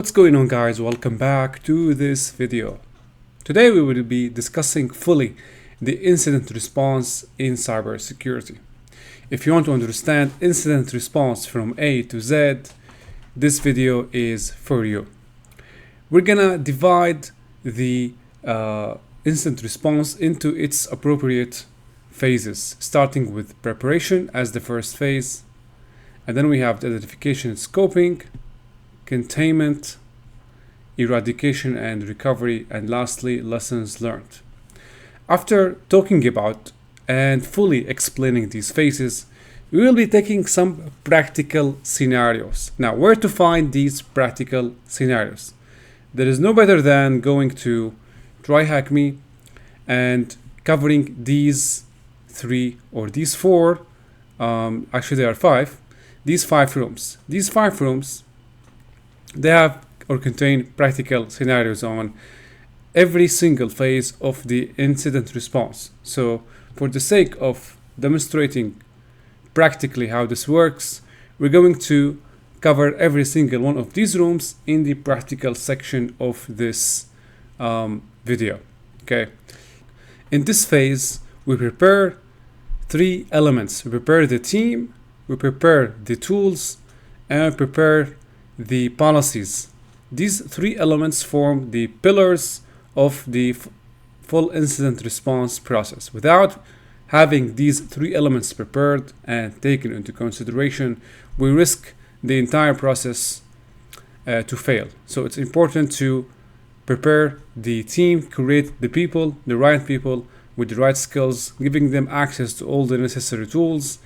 What's going on, guys? Welcome back to this video. Today we will be discussing fully the incident response in cybersecurity. If you want to understand incident response from A to Z, this video is for you. We're gonna divide the incident response into its appropriate phases, starting with preparation as the first phase, and then we have the identification and scoping, containment, eradication and recovery, and lastly, lessons learned. After talking about and fully explaining these phases, we will be taking some practical scenarios. Now, where to find these practical scenarios? There is no better than going to TryHackMe and covering these three or these four, actually there are five, these five rooms. These five rooms, they have or contain practical scenarios on every single phase of the incident response. So for the sake of demonstrating practically how this works, we're going to cover every single one of these rooms in the practical section of this video. Okay. In this phase, we prepare three elements. We prepare the team, we prepare the tools, and we prepare the policies. These three elements form the pillars of the full incident response process. Without having these three elements prepared and taken into consideration, we risk the entire process to fail. So it's important to prepare the team, create the people, the right people with the right skills, giving them access to all the necessary tools,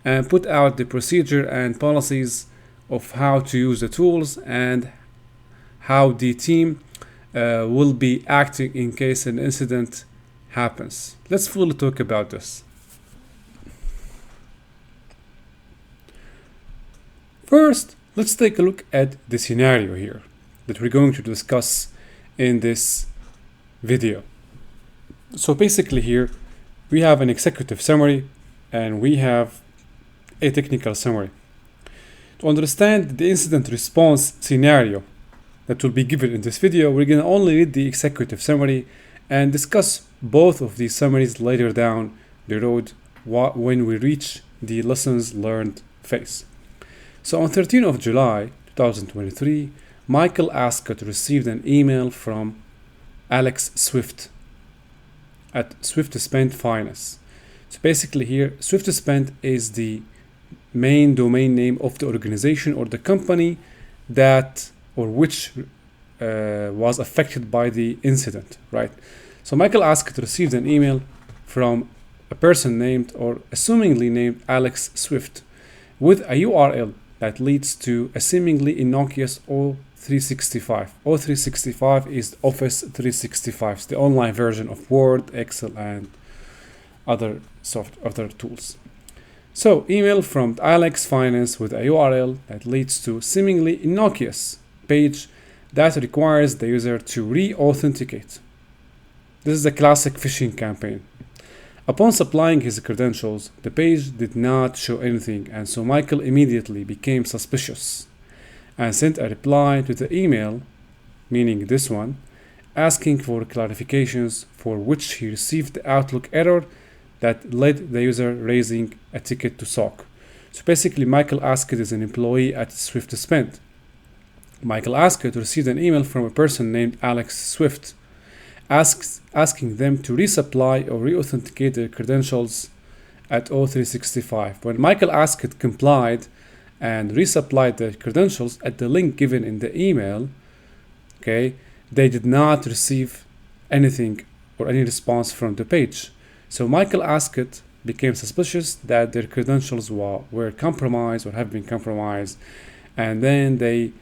and put out the procedure and policies of how to use the tools and how the team will be acting in case an incident happens. Let's fully talk about this. First, let's take a look at the scenario here that we're going to discuss in this video. So basically here, we have an executive summary and we have a technical summary. To understand the incident response scenario that will be given in this video, we're going to only read the executive summary and discuss both of these summaries later down the road when we reach the lessons learned phase. So on 13th of July 2023, Michael Ascott received an email from Alex Swift at swiftspend finance. So basically here, swiftspend is the main domain name of the organization or the company that or which was affected by the incident, right? So Michael Ascott received an email from a person named or assumingly named Alex Swift with a URL that leads to a seemingly innocuous O365. O365 is Office 365, it's the online version of Word, Excel, and other tools. So email from Alex Finance with a URL that leads to seemingly innocuous page that requires the user to re-authenticate. This is a classic phishing campaign. Upon supplying his credentials, the page did not show anything, and so Michael immediately became suspicious and sent a reply to the email, meaning this one, asking for clarifications, for which he received the Outlook error that led the user raising a ticket to SOC. So basically, Michael Ascott is an employee at swiftspend. Michael Ascott received an email from a person named Alex Swift asking them to resupply or re-authenticate their credentials at O365. When Michael Ascott complied and resupplied their credentials at the link given in the email, okay, they did not receive anything or any response from the page. So Michael Ascott became suspicious that their credentials were compromised or have been compromised, and then they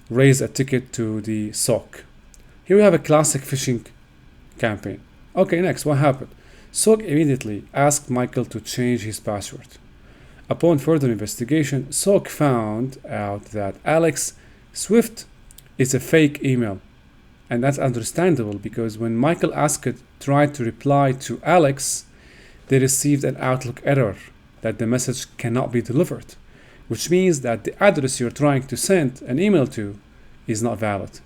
raised a ticket to the SOC. Here we have a classic phishing campaign. Okay, next, what happened? SOC immediately asked Michael to change his password. Upon further investigation, SOC found out that Alex Swift is a fake email. And that's understandable because when Michael Ascott tried to reply to Alex, they received an Outlook error that the message cannot be delivered. which means that the address you're trying to send an email to is not valid.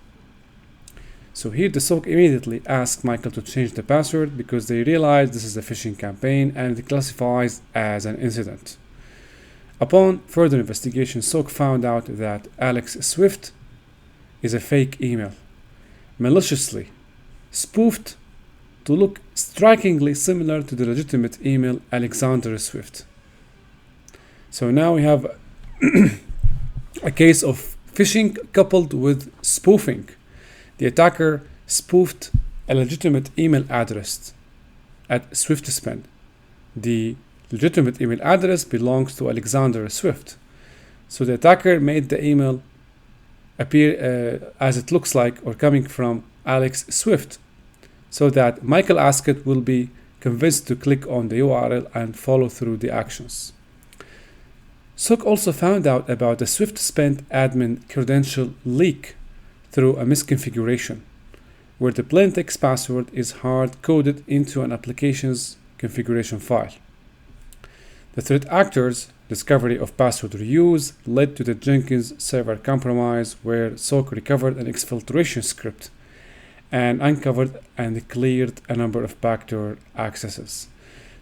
So here the SOC immediately asked Michael to change the password because they realized this is a phishing campaign and it classifies as an incident. Upon further investigation, SOC found out that Alex Swift is a fake email, maliciously spoofed to look strikingly similar to the legitimate email Alexander Swift. So now we have a case of phishing coupled with spoofing. The attacker spoofed a legitimate email address at swiftspend. The legitimate email address belongs to Alexander Swift. So the attacker made the email appear as it looks like or coming from Alex Swift, so that Michael Askett will be convinced to click on the URL and follow through the actions. SOC also found out about the swiftspend admin credential leak through a misconfiguration, where the plaintext password is hard-coded into an application's configuration file. The threat actors' discovery of password reuse led to the Jenkins server compromise, where SOC recovered an exfiltration script and uncovered and cleared a number of backdoor accesses.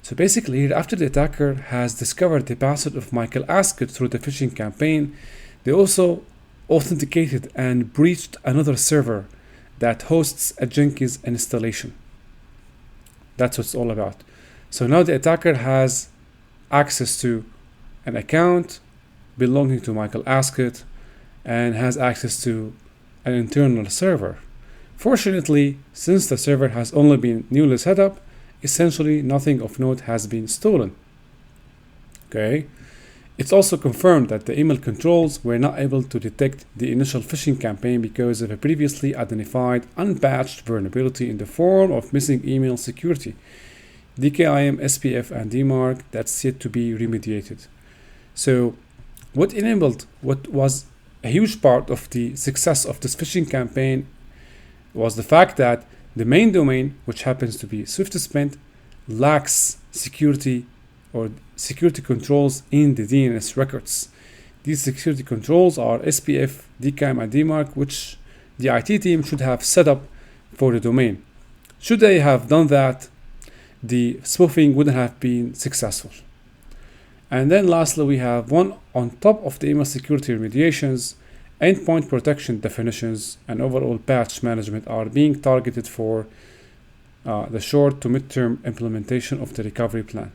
So basically, after the attacker has discovered the password of Michael Askett through the phishing campaign, they also authenticated and breached another server that hosts a Jenkins installation. That's what it's all about. So now the attacker has access to an account belonging to Michael Askett and has access to an internal server. Fortunately, since the server has only been newly set up, essentially nothing of note has been stolen. Okay. It's also confirmed that the email controls were not able to detect the initial phishing campaign because of a previously identified unpatched vulnerability in the form of missing email security, DKIM, SPF, and DMARC that's yet to be remediated. So what was a huge part of the success of this phishing campaign was the fact that the main domain, which happens to be swiftspend, lacks security or security controls in the DNS records. These security controls are SPF, DKIM, and DMARC, which the IT team should have set up for the domain. Should they have done that, the spoofing wouldn't have been successful. And then lastly, we have one on top of the email security remediations, endpoint protection definitions and overall patch management are being targeted for the short to mid-term implementation of the recovery plan.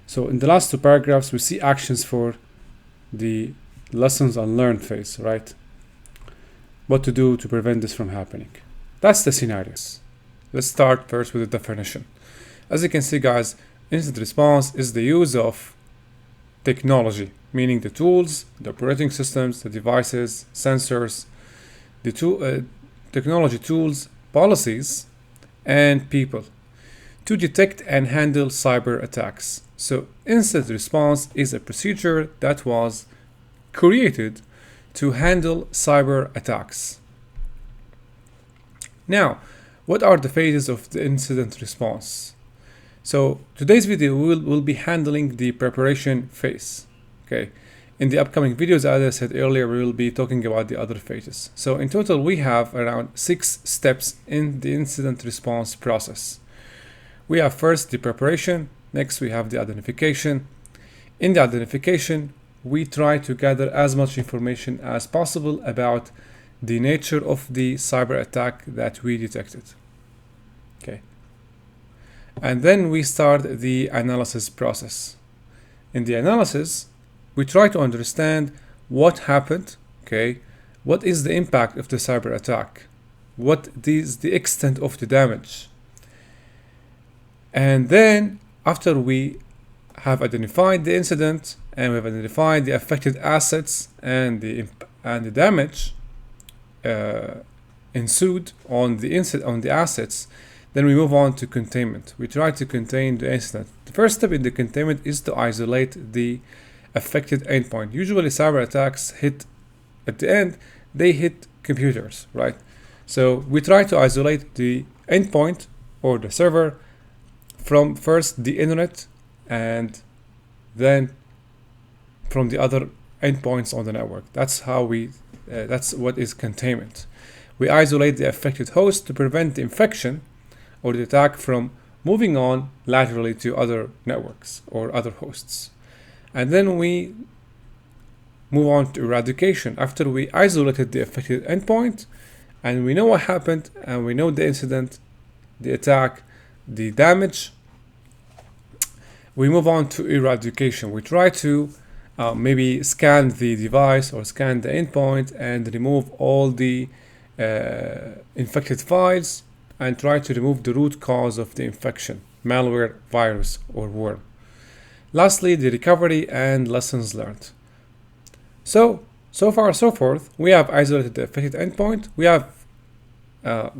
So in the last two paragraphs, we see actions for the lessons unlearned phase, right? What to do to prevent this from happening. That's the scenarios. Let's start first with the definition. As you can see, guys, incident response is the use of technology, meaning the tools, the operating systems, the devices, sensors, the technology tools, policies, and people to detect and handle cyber attacks. So incident response is a procedure that was created to handle cyber attacks. Now, what are the phases of the incident response? So today's video will be handling the preparation phase. Okay. In the upcoming videos, as I said earlier, we will be talking about the other phases. So in total, we have around 6 steps in the incident response process. We have first the preparation. Next, we have the identification. In the identification, we try to gather as much information as possible about the nature of the cyber attack that we detected. Okay. And then we start the analysis process. In the analysis, we try to understand what happened, okay? What is the impact of the cyber attack? What is the extent of the damage? And then after we have identified the incident and we've identified the affected assets and the damage ensued on the assets, then we move on to containment. We try to contain the incident. The first step in the containment is to isolate the affected endpoint. Usually cyber attacks hit at the end, they hit computers, right? So we try to isolate the endpoint or the server from first the internet and then from the other endpoints on the network. That's how we That's what is containment. We isolate the affected host to prevent the infection or the attack from moving on laterally to other networks or other hosts. And then we move on to eradication. After we isolated the affected endpoint and we know what happened and we know the incident, the attack, the damage, we move on to eradication. We try to maybe scan the device or scan the endpoint and remove all the infected files and try to remove the root cause of the infection, malware, virus, or worm. Lastly, the recovery and lessons learned. So far, so forth, we have isolated the affected endpoint, we have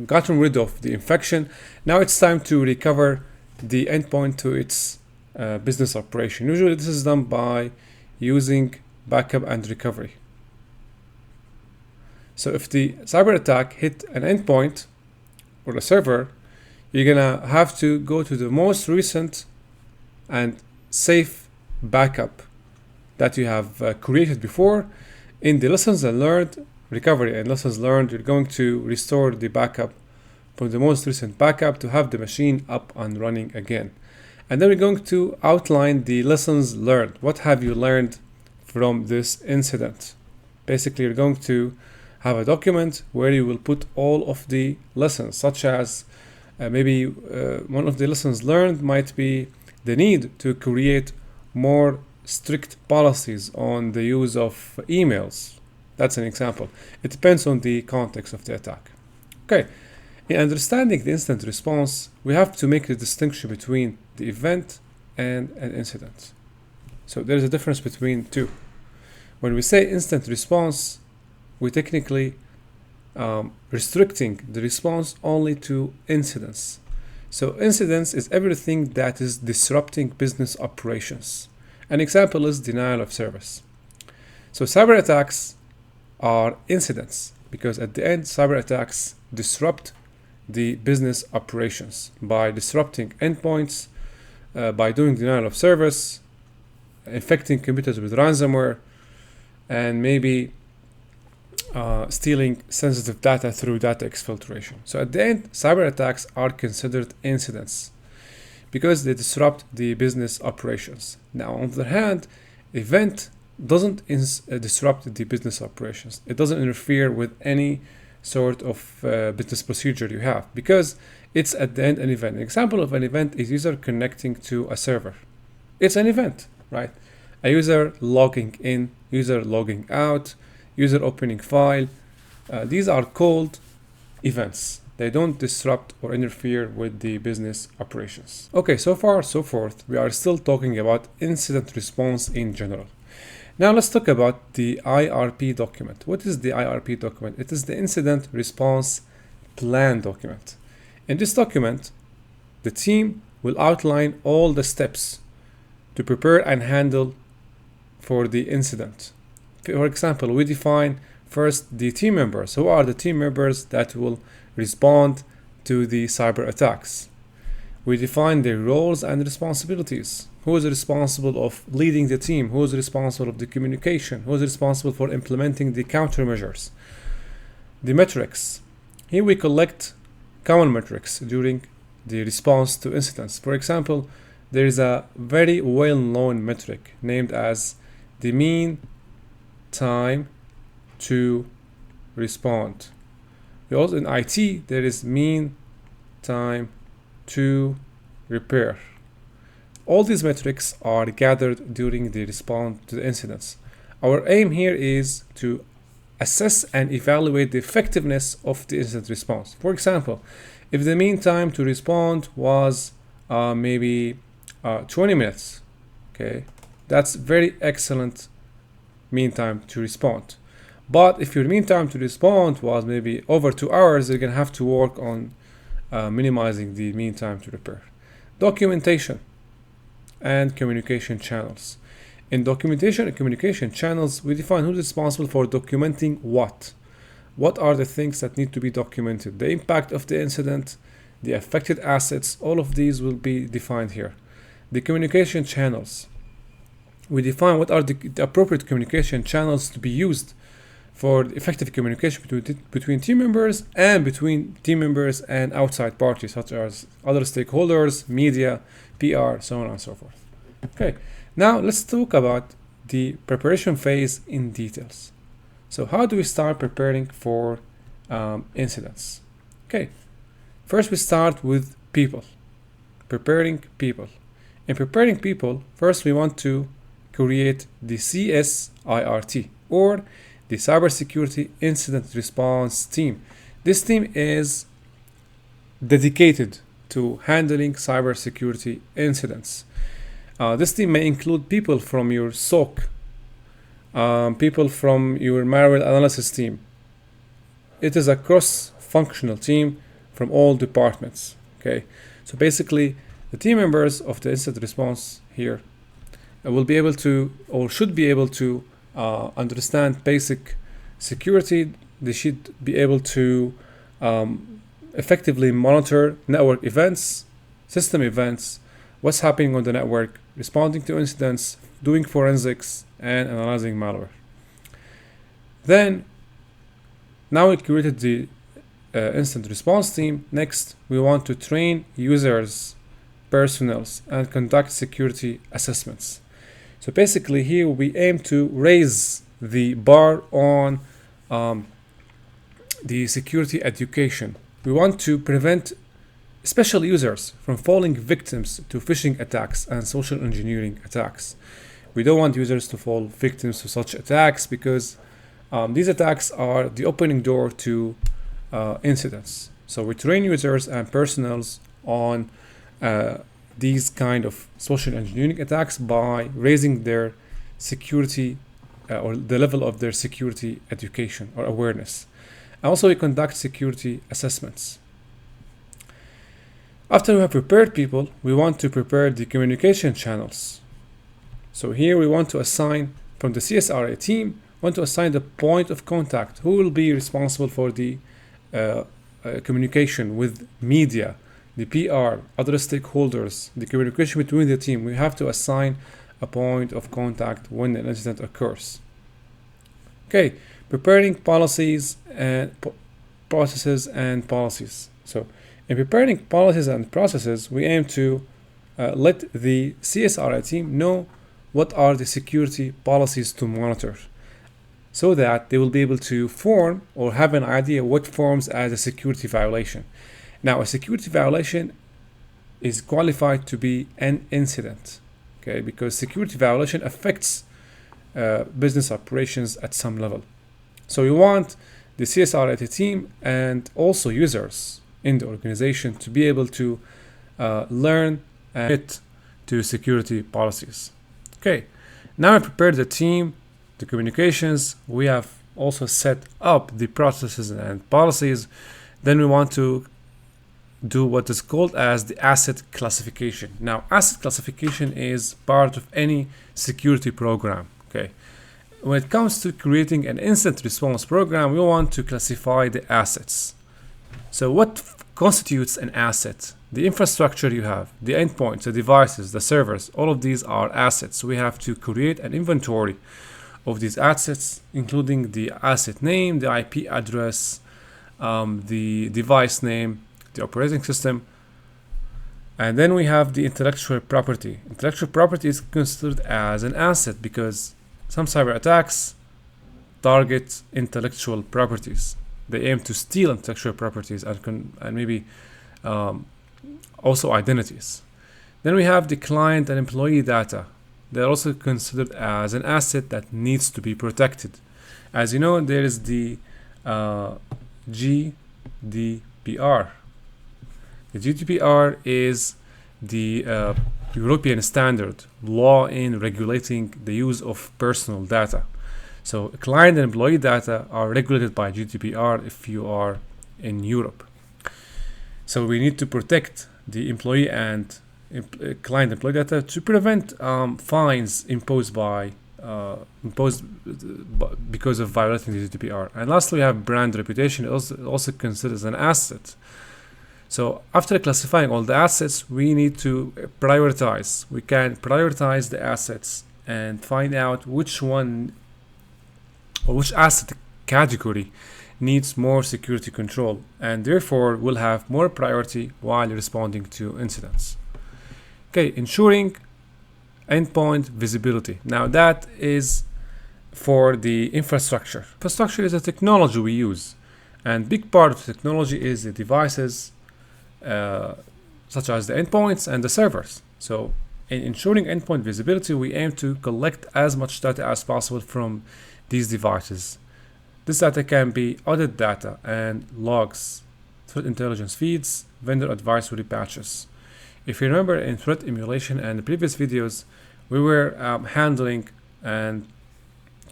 gotten rid of the infection. Now it's time to recover the endpoint to its business operation. Usually this is done by using backup and recovery. So if the cyber attack hit an endpoint or a server, you're gonna have to go to the most recent and safe backup that you have created before. In the lessons learned, recovery and lessons learned, you're going to restore the backup from the most recent backup to have the machine up and running again. And then we're going to outline the lessons learned. What have you learned from this incident? Basically, you're going to have a document where you will put all of the lessons, such as maybe one of the lessons learned might be the need to create more strict policies on the use of emails. That's an example. It depends on the context of the attack. Okay, in understanding the incident response, we have to make a distinction between the event and an incident. So there's a difference between two. When we say incident response, we're technically restricting the response only to incidents. So incidents is everything that is disrupting business operations. An example is denial of service. So cyber attacks are incidents because at the end, cyber attacks disrupt the business operations by disrupting endpoints, by doing denial of service, infecting computers with ransomware, and maybe stealing sensitive data through data exfiltration. So at the end, cyber attacks are considered incidents because they disrupt the business operations. Now, on the other hand, event doesn't disrupt the business operations. It doesn't interfere with any sort of business procedure you have because it's at the end an event. An example of an event is user connecting to a server. It's an event, right? A user logging in, user logging out, user opening file. These are called events. They don't disrupt or interfere with the business operations. Okay, so far, so forth, we are still talking about incident response in general. Now let's talk about the IRP document. What is the IRP document? It is the incident response plan document. In this document, the team will outline all the steps to prepare and handle for the incident. For example, we define first the team members. Who are the team members that will respond to the cyber attacks? We define their roles and responsibilities. Who is responsible of leading the team? Who is responsible of the communication? Who is responsible for implementing the countermeasures? The metrics. Here we collect common metrics during the response to incidents. For example, there is a very well-known metric named as the mean time to respond. Also in IT, there is mean time to repair. All these metrics are gathered during the response to the incidents. Our aim here is to assess and evaluate the effectiveness of the incident response. For example, if the mean time to respond was maybe 20 minutes, okay, that's very excellent mean time to respond. But if your mean time to respond was maybe over 2 hours, you're gonna have to work on minimizing the mean time to repair. Documentation and communication channels. In documentation and communication channels, we define who's responsible for documenting what. What are the things that need to be documented? The impact of the incident, the affected assets, all of these will be defined here. The communication channels. We define what are the appropriate communication channels to be used for effective communication between team members and between team members and outside parties such as other stakeholders, media, PR, so on and so forth. Okay, now let's talk about the preparation phase in details. So how do we start preparing for incidents? Okay, first we start with people, preparing people. In preparing people, first we want to create the CSIRT, or the Cybersecurity Incident Response Team. This team is dedicated to handling cybersecurity incidents. This team may include people from your SOC, people from your malware analysis team. It is a cross-functional team from all departments. Okay, so basically the team members of the incident response here will be able to, or should be able to, understand basic security. They should be able to effectively monitor network events, system events, what's happening on the network, responding to incidents, doing forensics, and analyzing malware. Then, now we created the incident response team. Next, we want to train users, personnel, and conduct security assessments. So basically here we aim to raise the bar on the security education. We want to prevent special users from falling victims to phishing attacks and social engineering attacks. We don't want users to fall victims to such attacks because these attacks are the opening door to incidents. So we train users and personnel on these kind of social engineering attacks by raising their security or the level of their security education or awareness. Also, we conduct security assessments. After we have prepared people, we want to prepare the communication channels. So here we want to assign from the CSRA team, want to assign the point of contact who will be responsible for the communication with media, the PR, other stakeholders, the communication between the team. We have to assign a point of contact when an incident occurs. Okay, preparing policies and processes and policies. So in preparing policies and processes, we aim to let the CSRI team know what are the security policies to monitor, so that they will be able to form or have an idea what forms as a security violation. Now, a security violation is qualified to be an incident, okay, because security violation affects business operations at some level. So we want the CSRIT team and also users in the organization to be able to learn and fit to security policies. Okay, now I prepared the team, the communications. We have also set up the processes and policies. Then we want to do what is called as the asset classification. Now, asset classification is part of any security program. Okay, when it comes to creating an incident response program, we want to classify the assets. So what constitutes an asset? The infrastructure you have, the endpoints, the devices, the servers, all of these are assets. So we have to create an inventory of these assets, including the asset name, the IP address, the device name, the operating system. And then we have the intellectual property. Intellectual property is considered as an asset because some cyber attacks target intellectual properties. They aim to steal intellectual properties and maybe also identities. Then we have the client and employee data. They're also considered as an asset that needs to be protected. As you know, there is the GDPR. The GDPR is the European standard law in regulating the use of personal data. So client and employee data are regulated by GDPR if you are in Europe. So we need to protect the employee and client employee data to prevent fines imposed because of violating the GDPR. And lastly, we have brand reputation, also considered as an asset. So after classifying all the assets, we need to prioritize. We can prioritize the assets and find out which one or which asset category needs more security control and therefore will have more priority while responding to incidents. Okay, ensuring endpoint visibility. Now that is for the infrastructure. Infrastructure is a technology we use, and big part of the technology is the devices such as the endpoints and the servers. So in ensuring endpoint visibility, we aim to collect as much data as possible from these devices. This data can be audit data and logs, threat intelligence feeds, vendor advisory patches. If you remember in threat emulation and the previous videos, we were handling and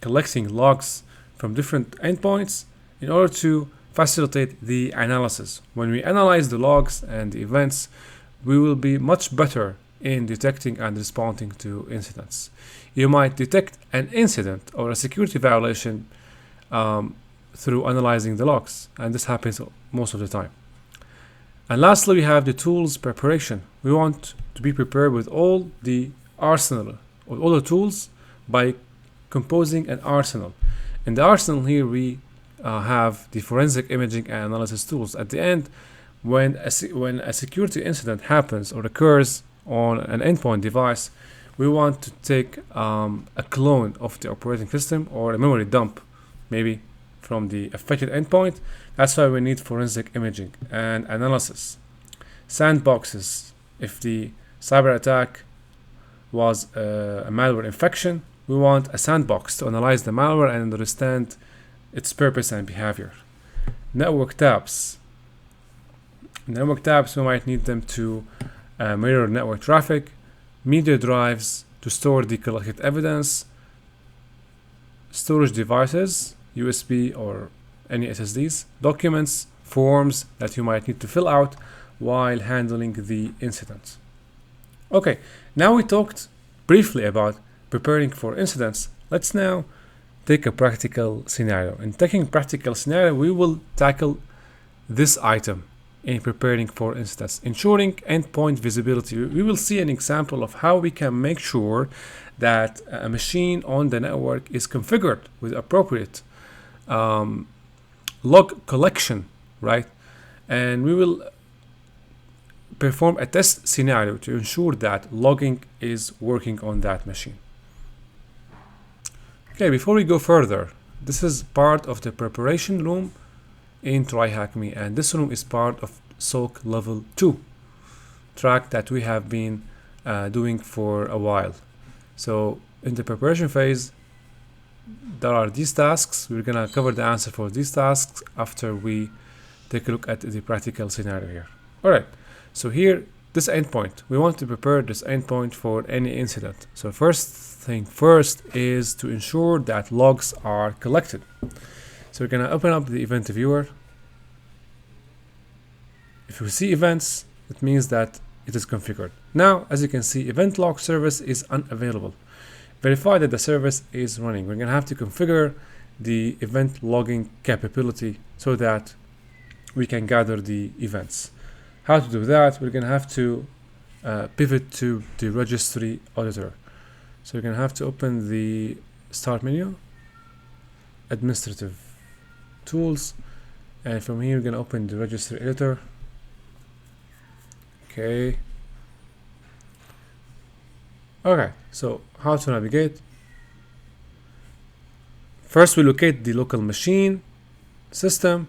collecting logs from different endpoints in order to facilitate the analysis. When we analyze the logs and the events, we will be much better in detecting and responding to incidents. You might detect an incident or a security violation through analyzing the logs, and this happens most of the time. And lastly, we have the tools preparation. We want to be prepared with all the arsenal, or all the tools, by composing an arsenal. In the arsenal here, we have the forensic imaging and analysis tools. At the end, when a security incident happens or occurs on an endpoint device, we want to take a clone of the operating system or a memory dump, maybe from the affected endpoint. That's why we need forensic imaging and analysis. Sandboxes. If the cyber attack was a malware infection, we want a sandbox to analyze the malware and understand its purpose and behavior. Network tabs. Network tabs, we might need them to mirror network traffic. Media drives to store the collected evidence. Storage devices, USB or any SSDs. Documents, forms that you might need to fill out while handling the incident. Okay, now we talked briefly about preparing for incidents. Let's now take a practical scenario. In taking practical scenario, we will tackle this item in preparing for incidents, ensuring endpoint visibility. We will see an example of how we can make sure that a machine on the network is configured with appropriate log collection, right? And we will perform a test scenario to ensure that logging is working on that machine. Okay, before we go further, this is part of the preparation room in TryHackMe, and this room is part of SOC level 2 track that we have been doing for a while. So in the preparation phase, there are these tasks. We're gonna cover the answer for these tasks after we take a look at the practical scenario here. All right, so here, this endpoint, we want to prepare this endpoint for any incident. So first thing first is to ensure that logs are collected. So we're gonna open up the event viewer. If we see events, it means that it is configured. Now, as you can see, event log service is unavailable. Verify that the service is running. We're gonna have to configure the event logging capability so that we can gather the events. How to do that? We're gonna have to pivot to the registry auditor. So we're gonna have to open the start menu, administrative tools, and from here we're gonna open the registry editor. Okay. Okay, so how to navigate? First, we locate the local machine, system,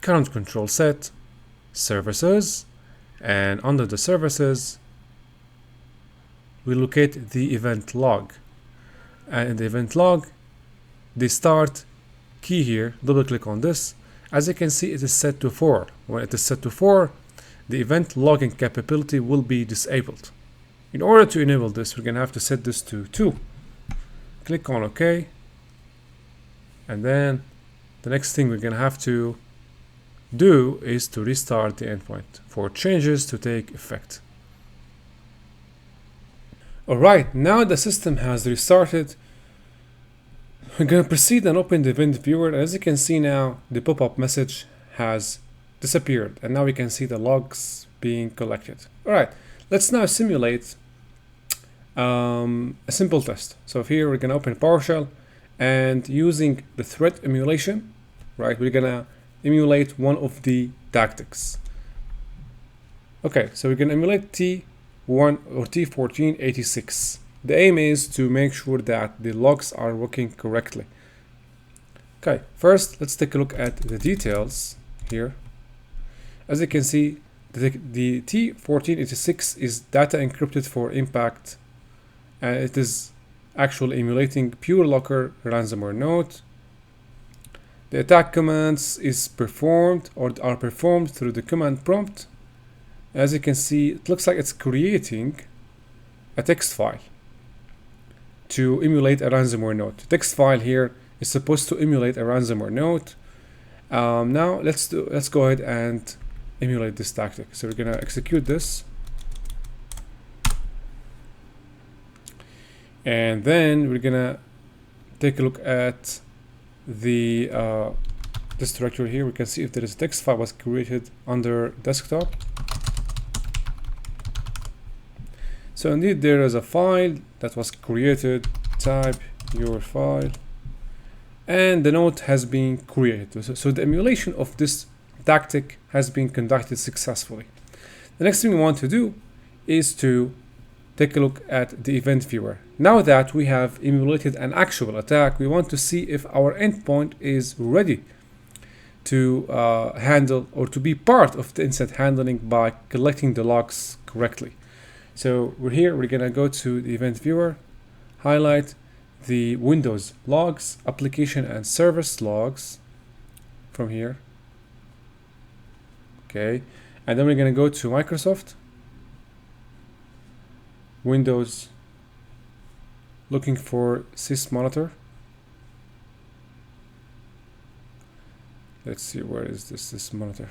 current control set, services, and under the services, we locate the event log. And in the event log, the start key here, double click on this. As you can see, it is set to 4. When it is set to 4, the event logging capability will be disabled. In order to enable this, we're gonna have to set this to 2. Click on OK. And then the next thing we're gonna have to do is to restart the endpoint for changes to take effect. Alright, now the system has restarted. We're gonna proceed and open the event viewer. And as you can see now, the pop-up message has disappeared, and now we can see the logs being collected. Alright, let's now simulate a simple test. So here we're gonna open PowerShell and using the threat emulation, right, we're gonna emulate one of the tactics. Okay, so we're gonna emulate T1 or T1486. The aim is to make sure that the logs are working correctly. Okay, first let's take a look at the details here. As you can see, the T1486 is data encrypted for impact, and it is actually emulating pure locker ransomware node. The attack commands is performed or are performed through the command prompt. As you can see, it looks like it's creating a text file to emulate a ransomware node. The text file here is supposed to emulate a ransomware node. Now let's go ahead and emulate this tactic. So we're gonna execute this, and then we're gonna take a look at the this directory here. We can see if there is a text file was created under desktop. So indeed there is a file that was created. Type your file, and the node has been created. So the emulation of this tactic has been conducted successfully. The next thing we want to do is to take a look at the event viewer. Now that we have emulated an actual attack, we want to see if our endpoint is ready to handle or to be part of the incident handling by collecting the logs correctly. So we're gonna go to the event viewer, highlight the Windows logs, application and service logs from here. Okay, and then we're gonna go to Microsoft, Windows, looking for sysmonitor. Let's see, where is this sysmonitor?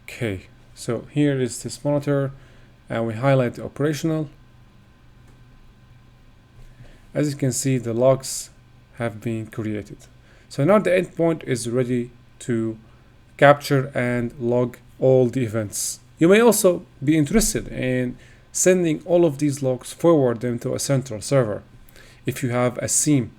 Okay, so here is this monitor, and we highlight the operational. As you can see, the logs have been created. So now the endpoint is ready to capture and log all the events. You may also be interested in sending all of these logs, forward them to a central server. If you have a SIEM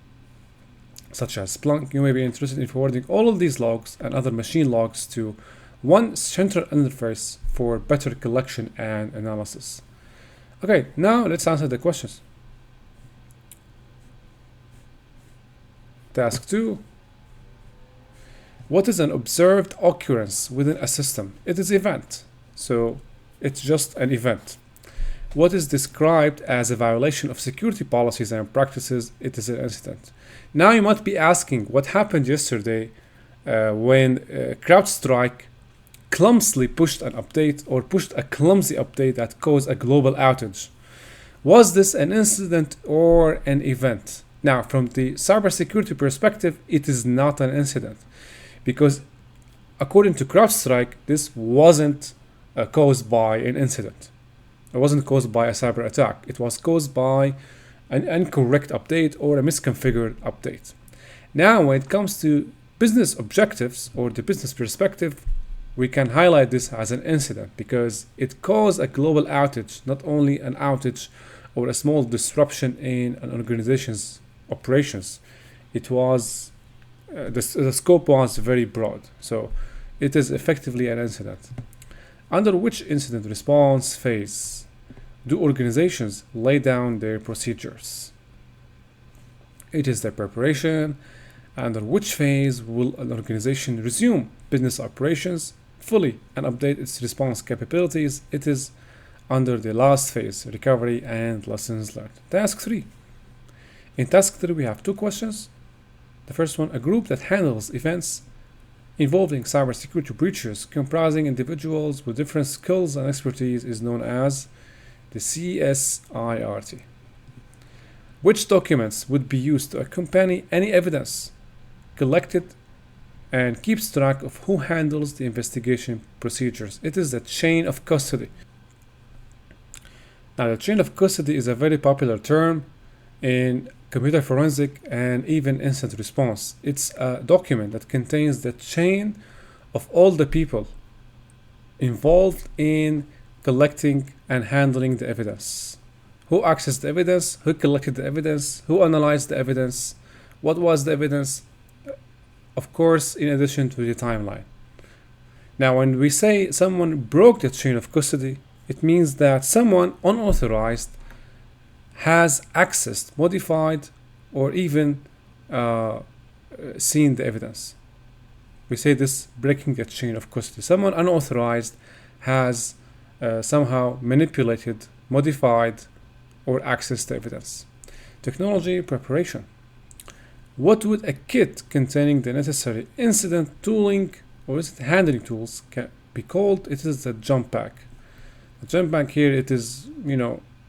such as Splunk, you may be interested in forwarding all of these logs and other machine logs to one central interface for better collection and analysis. Okay, now let's answer the questions. Task 2. What is an observed occurrence within a system? It is event, so it's just an event. What is described as a violation of security policies and practices? It is an incident. Now you might be asking, what happened yesterday when CrowdStrike clumsily pushed an update or pushed a clumsy update that caused a global outage? Was this an incident or an event? Now, from the cybersecurity perspective, it is not an incident, because according to CrowdStrike, this wasn't caused by an incident. It wasn't caused by a cyber attack. It was caused by an incorrect update or a misconfigured update. Now, when it comes to business objectives or the business perspective, we can highlight this as an incident because it caused a global outage, not only an outage or a small disruption in an organization's operations. It was the scope was very broad, so it is effectively an incident. Under which incident response phase do organizations lay down their procedures? It is the preparation. Under which phase will an organization resume business operations fully and update its response capabilities? It is under the last phase, recovery and lessons learned. Task 3. In task 3, we have two questions. The first one, a group that handles events involving cybersecurity breaches comprising individuals with different skills and expertise is known as the CSIRT. Which documents would be used to accompany any evidence collected and keeps track of who handles the investigation procedures? It is the chain of custody. Now, the chain of custody is a very popular term in computer forensic and even incident response. It's a document that contains the chain of all the people involved in collecting and handling the evidence Who accessed the evidence? Who collected the evidence? Who analyzed the evidence? What was the evidence? Of course, in addition to the timeline. Now, when we say someone broke the chain of custody, it means that someone unauthorized has accessed, modified, or even seen the evidence. We say this breaking the chain of custody. Someone unauthorized has somehow manipulated, modified, or accessed the evidence. Technology preparation. What would a kit containing the necessary incident tooling or incident handling tools can be called? It is the jump bag. The jump bag here, it is,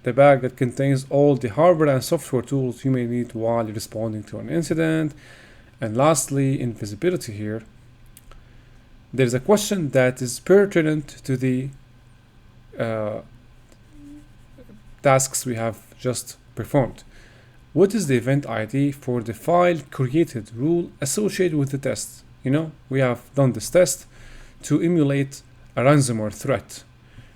the bag that contains all the hardware and software tools you may need while responding to an incident. And lastly, invisibility here. There's a question that is pertinent to the tasks we have just performed. What is the event ID for the file created rule associated with the test? We have done this test to emulate a ransomware threat.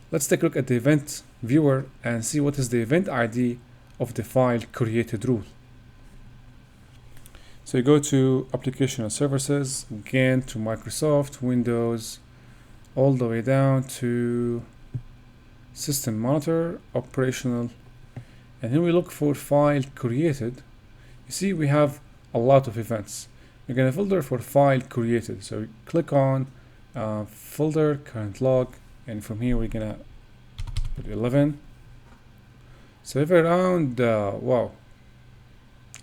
Let's take a look at the event viewer and see what is the event ID of the file created rule. So you go to Application and Services, again to Microsoft, Windows, all the way down to System Monitor, Operational, and then we look for file created. You see we have a lot of events. You're going to filter for file created. So click on folder, current log, and from here we're going to put 11. So if around, wow.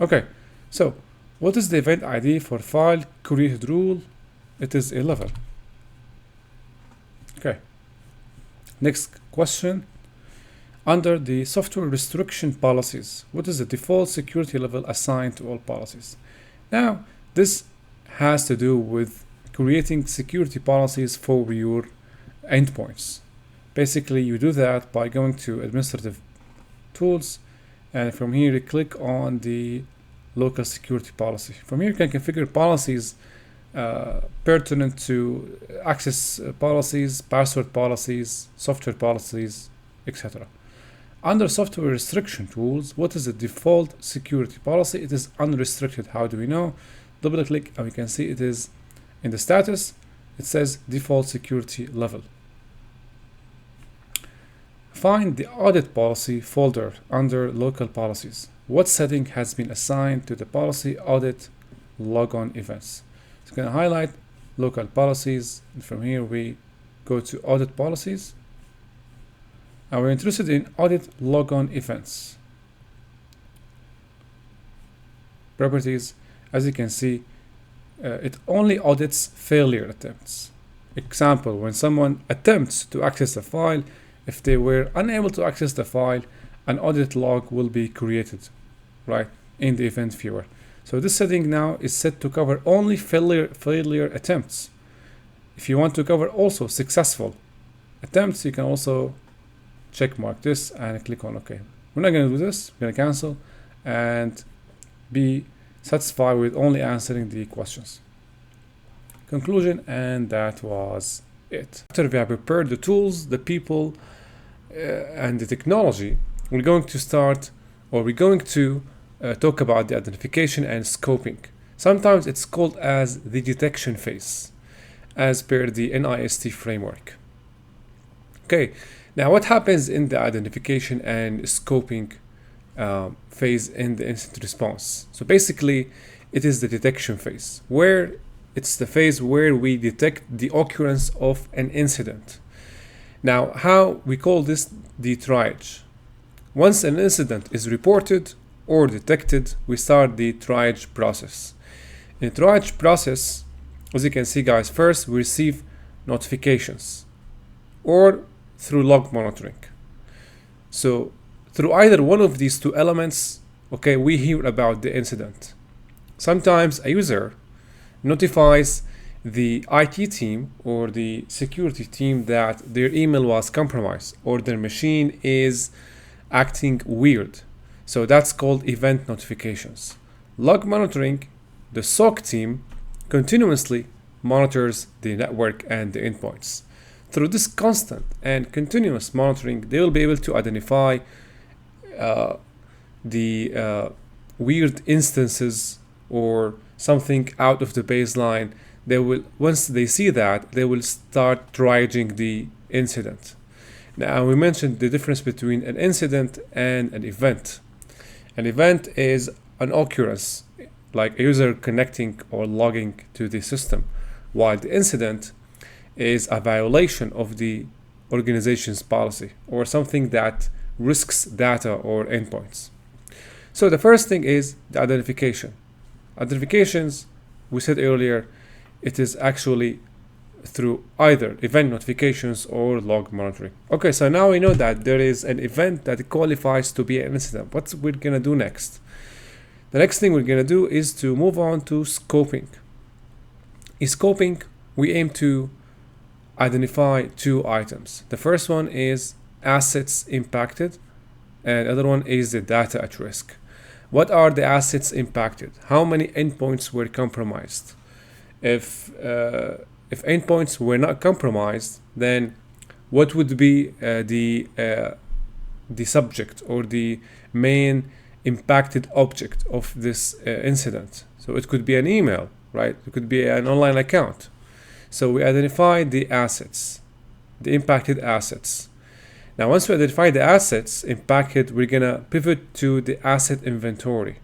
Okay, so what is the event ID for file created rule? It is 11. Okay. Next question. Under the software restriction policies, what is the default security level assigned to all policies? Now, this has to do with creating security policies for your endpoints. Basically, you do that by going to Administrative Tools, and from here you click on the Local Security Policy. From here you can configure policies pertinent to access policies, password policies, software policies, etc. Under software restriction tools, what is the default security policy? It is unrestricted. How do we know? Double click and we can see it is in the status. It says default security level. Find the audit policy folder under local policies. What setting has been assigned to the policy audit logon events? It's going to highlight local policies, and from here we go to audit policies. And we're interested in audit logon events. Properties, as you can see, it only audits failure attempts. Example, when someone attempts to access a file, if they were unable to access the file, an audit log will be created, right, in the event viewer. So this setting now is set to cover only failure attempts. If you want to cover also successful attempts, you can also check mark this and click on OK. We're not going to do this. We're going to cancel and be satisfied with only answering the questions. Conclusion, and that was it. After we have prepared the tools, the people, and the technology, we're going to talk about the identification and scoping. Sometimes it's called as the detection phase, as per the NIST framework. Okay, now what happens in the identification and scoping phase in the incident response? So basically, it is the detection phase, where it's the phase where we detect the occurrence of an incident. Now, how we call this the triage. Once an incident is reported or detected, we start the triage process. In the triage process, as you can see, guys, first we receive notifications or through log monitoring. So through either one of these two elements, okay, we hear about the incident. Sometimes a user notifies the IT team or the security team that their email was compromised or their machine is acting weird. So that's called event notifications. Log monitoring, the SOC team continuously monitors the network and the endpoints. Through this constant and continuous monitoring, they will be able to identify weird instances or something out of the baseline, they will, once they see that, they will start triaging the incident. Now, we mentioned the difference between an incident and an event. An event is an occurrence, like a user connecting or logging to the system, while the incident is a violation of the organization's policy or something that risks data or endpoints. So the first thing is the identification. Identifications, we said earlier, it is actually through either event notifications or log monitoring. Okay, so now we know that there is an event that qualifies to be an incident. What we're gonna do next? The next thing we're gonna do is to move on to scoping. In scoping, we aim to identify two items. The first one is assets impacted, and the other one is the data at risk. What are the assets impacted? How many endpoints were compromised? If endpoints were not compromised, then what would be the subject or the main impacted object of this incident? So it could be an email, right? It could be an online account. So we identify the assets, the impacted assets. Now, once we identify the assets impacted, we're gonna pivot to the asset inventory.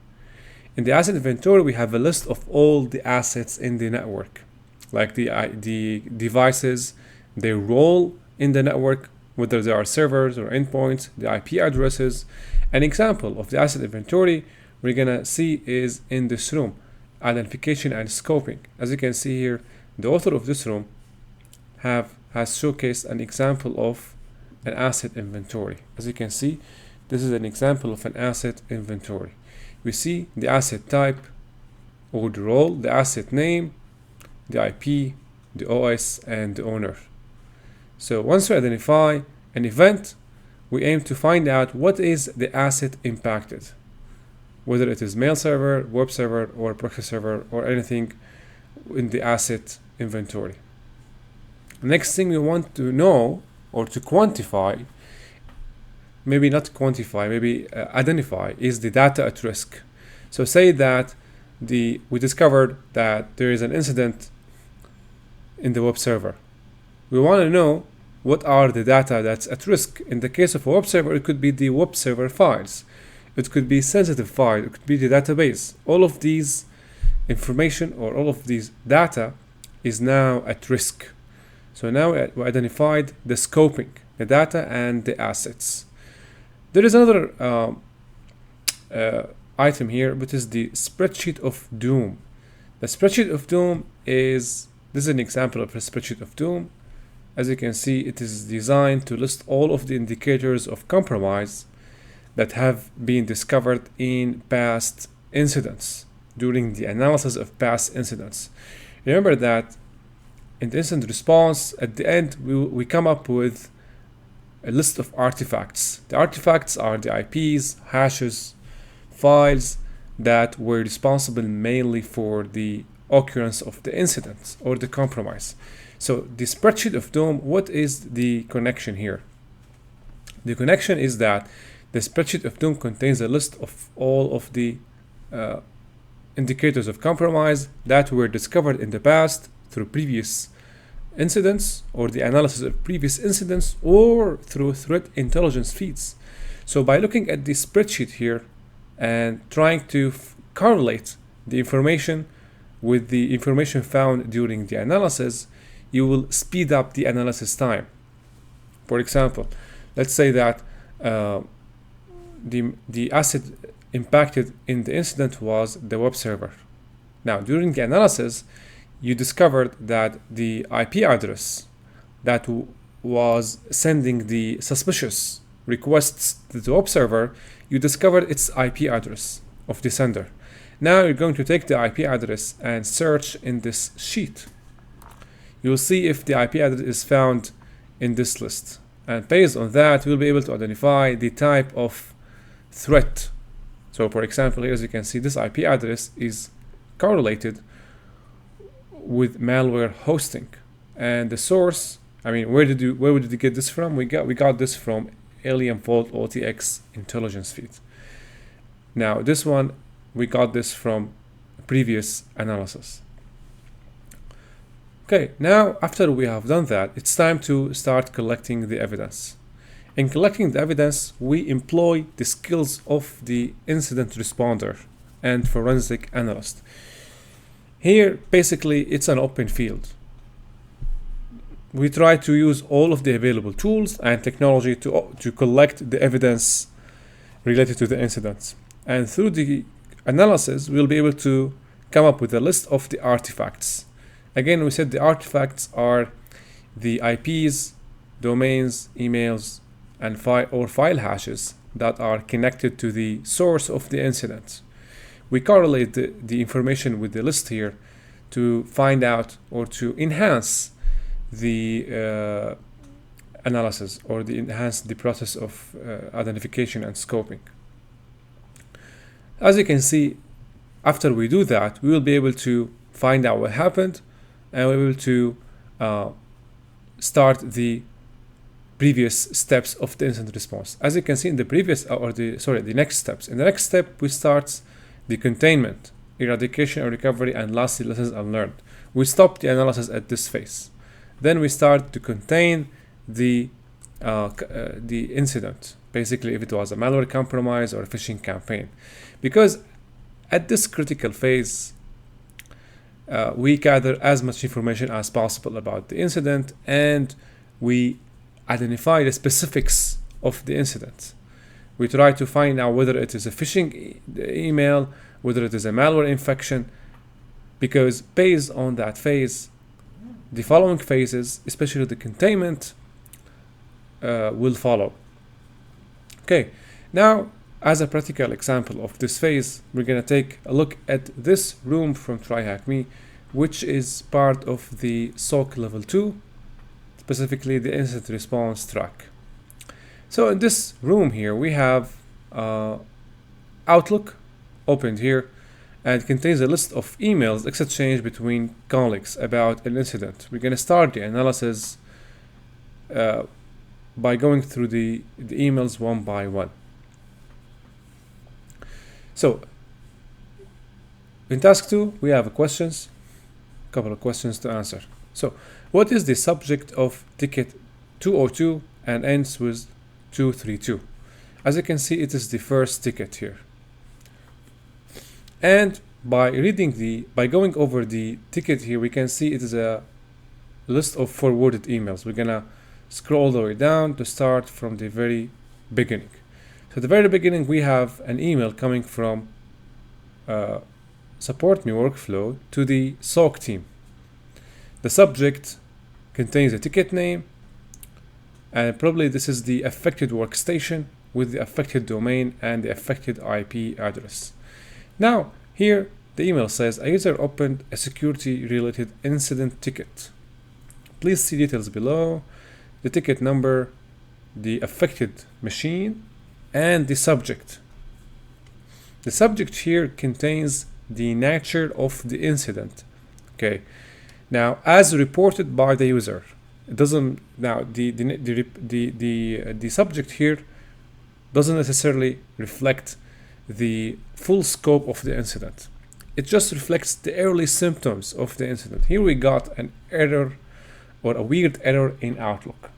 In the asset inventory, we have a list of all the assets in the network, like the devices, their role in the network, whether they are servers or endpoints, the IP addresses. An example of the asset inventory we're gonna see is in this room, identification and scoping. As you can see here, the author of this room has showcased an example of an asset inventory. As you can see, this is an example of an asset inventory. We see the asset type or the role, the asset name, the IP, the OS, and the owner. So once we identify an event, we aim to find out what is the asset impacted, whether it is mail server, web server, or proxy server, or anything in the asset inventory. Next thing we want to know or to quantify, maybe not quantify, maybe identify, is the data at risk. So say that we discovered that there is an incident in the web server. We want to know what are the data that's at risk. In the case of a web server, it could be the web server files. It could be sensitive files. It could be the database. All of these information or all of these data is now at risk. So now we identified the scoping, the data and the assets. There is another item here, which is the spreadsheet of doom. The spreadsheet of doom this is an example of a spreadsheet of doom. As you can see, it is designed to list all of the indicators of compromise that have been discovered in past incidents during the analysis of past incidents. Remember that in the incident response, at the end, we come up with a list of artifacts. The artifacts are the IPs, hashes, files that were responsible mainly for the occurrence of the incident or the compromise. So the spreadsheet of doom, what is the connection here? The connection is that the spreadsheet of doom contains a list of all of the indicators of compromise that were discovered in the past through previous incidents or the analysis of previous incidents or through threat intelligence feeds. So by looking at this spreadsheet here and trying to correlate the information with the information found during the analysis, you will speed up the analysis time. For example, let's say that the asset impacted in the incident was the web server. Now, during the analysis, you discovered that the IP address that was sending the suspicious requests to the web server, you discovered its IP address of the sender. Now you're going to take the IP address and search in this sheet. You'll see if the IP address is found in this list. And based on that, we'll be able to identify the type of threat. So for example, here as you can see, this IP address is correlated with malware hosting. And the source, I mean, where did you get this from? We got this from Alien Vault OTX intelligence feed. Now this one, we got this from previous analysis. Okay, now after we have done that, it's time to start collecting the evidence. In collecting the evidence, we employ the skills of the incident responder and forensic analyst. Here, basically, it's an open field. We try to use all of the available tools and technology to collect the evidence related to the incidents. And through the analysis, we'll be able to come up with a list of the artifacts. Again, we said the artifacts are the IPs, domains, emails, and file hashes that are connected to the source of the incident. We correlate the information with the list here to find out or to enhance the analysis or enhance the process of identification and scoping. As you can see, after we do that, we will be able to find out what happened, and we'll be able to start the previous steps of the incident response. As you can see in the previous, the next steps. In the next step, we start the containment, eradication and recovery, and lastly, lessons unlearned. We stop the analysis at this phase. Then we start to contain the incident, basically if it was a malware compromise or a phishing campaign. Because at this critical phase, we gather as much information as possible about the incident, and we identify the specifics of the incident. We try to find out whether it is a phishing email, whether it is a malware infection, because based on that phase, the following phases, especially the containment, will follow. Okay, now as a practical example of this phase, we're going to take a look at this room from TryHackMe, which is part of the SOC level 2, specifically the incident response track. So in this room here, we have Outlook opened here, and it contains a list of emails exchanged between colleagues about an incident. We're going to start the analysis by going through the emails one by one. So in task 2, we have a couple of questions to answer. So what is the subject of ticket 202 and ends with 232? As you can see, it is the first ticket here. And by going over the ticket here, we can see it is a list of forwarded emails. We're gonna scroll all the way down to start from the very beginning. So at the very beginning, we have an email coming from Support Me Workflow to the SOC team. The subject contains a ticket name, and probably this is the affected workstation with the affected domain and the affected IP address. Now, here the email says a user opened a security-related incident ticket. Please see details below, the ticket number, the affected machine, and the subject. The subject here contains the nature of the incident. Okay. Now, as reported by the user, it doesn't. Now, the subject here doesn't necessarily reflect the full scope of the incident. It just reflects the early symptoms of the incident. Here we got an error or a weird error in Outlook.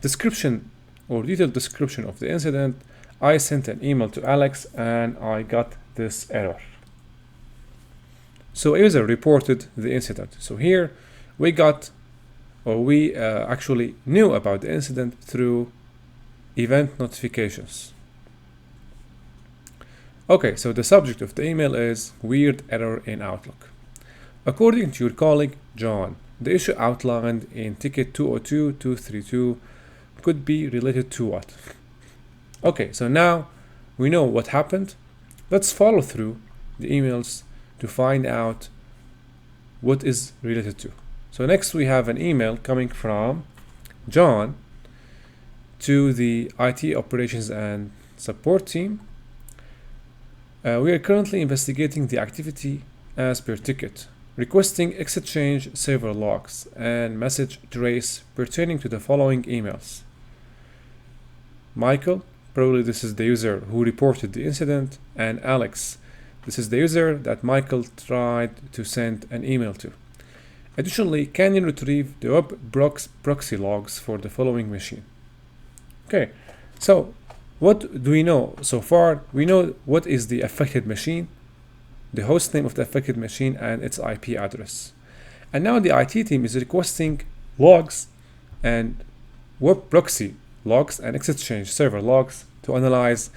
Description or detailed description of the incident. I sent an email to Alex and I got this error. So a user reported the incident. So here we actually knew about the incident through event notifications. Okay, so the subject of the email is weird error in Outlook. According to your colleague John, the issue outlined in ticket 202-232 could be related to what? Okay, so now we know what happened. Let's follow through the emails to find out what is related to. So next we have an email coming from John to the IT operations and support team. We are currently investigating the activity as per ticket, requesting exchange server logs and message trace pertaining to the following emails. Michael, probably this is the user who reported the incident, and Alex, this is the user that Michael tried to send an email to. Additionally, can you retrieve the web proxy logs for the following machine? Okay, so what do we know so far? We know what is the affected machine, the host name of the affected machine, and its IP address. And now the IT team is requesting logs and web proxy logs and Exchange server logs to analyze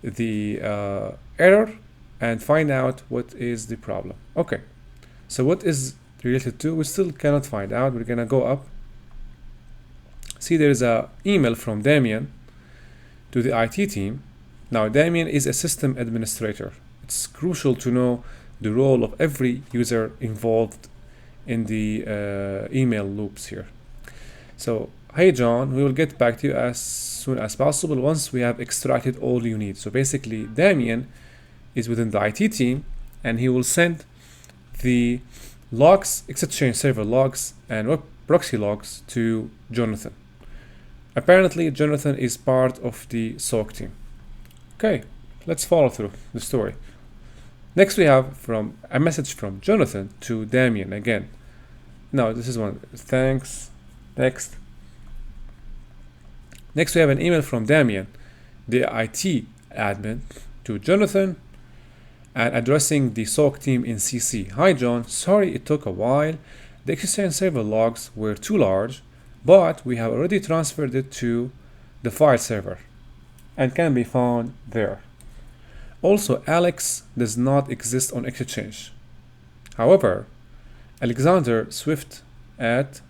the error and find out what is the problem. Okay, so what is related to? We still cannot find out. We're gonna go up. See, there is a email from Damien to the IT team. Now, Damien is a system administrator. It's crucial to know the role of every user involved in the email loops here. So, hey John, we will get back to you as soon as possible once we have extracted all you need. So basically, Damien is within the IT team, and he will send the logs, Exchange server logs, and web proxy logs to Jonathan. Apparently, Jonathan is part of the SOC team. Okay, let's follow through the story. Next, we have from a message from Jonathan to Damien again. No, this is one. Thanks. Next. Next, we have an email from Damien, the IT admin, to Jonathan, and addressing the SOC team in CC. Hi John, sorry it took a while. The Exchange server logs were too large, but we have already transferred it to the file server and can be found there. Also, Alex does not exist on Exchange. However, Alexander Swift at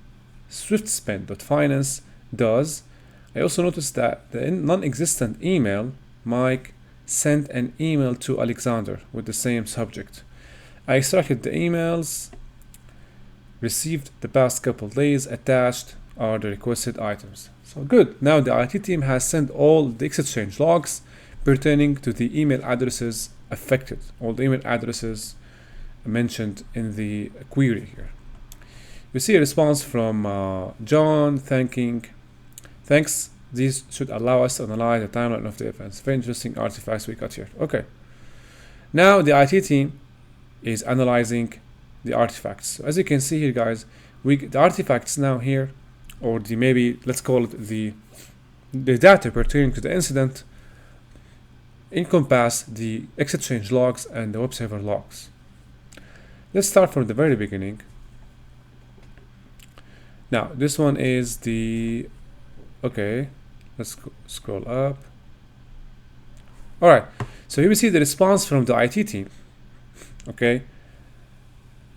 swiftspend.finance does. I also noticed that the non-existent email, Mike sent an email to Alexander with the same subject. I extracted the emails received the past couple days. Attached are the requested items. So good. Now the IT team has sent all the Exchange logs pertaining to the email addresses affected, all the email addresses mentioned in the query here. We see a response from John thanks. These should allow us to analyze the timeline of the events. Very interesting artifacts we got here. Okay. Now the IT team is analyzing the artifacts. So as you can see here, guys, the artifacts now here, or the maybe let's call it the data pertaining to the incident, encompass the Exchange logs and the web server logs. Let's start from the very beginning. Now this one is the okay. Let's scroll up. All right, so here we see the response from the IT team. Okay,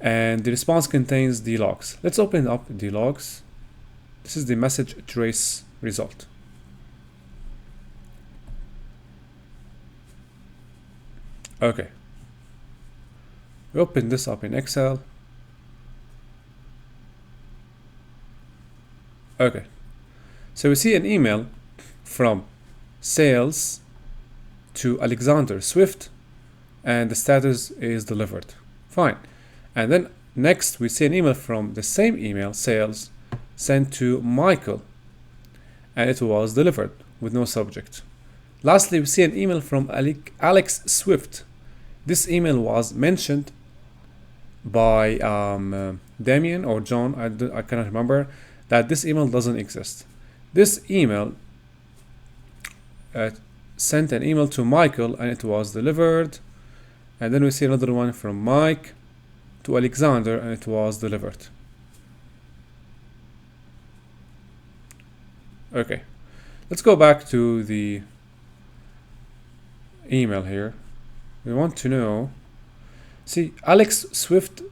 and the response contains the logs. Let's open up the logs. This is the message trace result. Okay, we open this up in Excel. Okay, so we see an email from sales to Alexander Swift, and the status is delivered. Fine. And then next we see an email from the same email, sales, sent to Michael, and it was delivered with no subject. Lastly, we see an email from Alex Swift. This email was mentioned by Damien or John, I cannot remember, that this email doesn't exist. This email sent an email to Michael and it was delivered. And then we see another one from Mike to Alexander and it was delivered. Okay, let's go back to the email here. We want to know, see, Alex Swift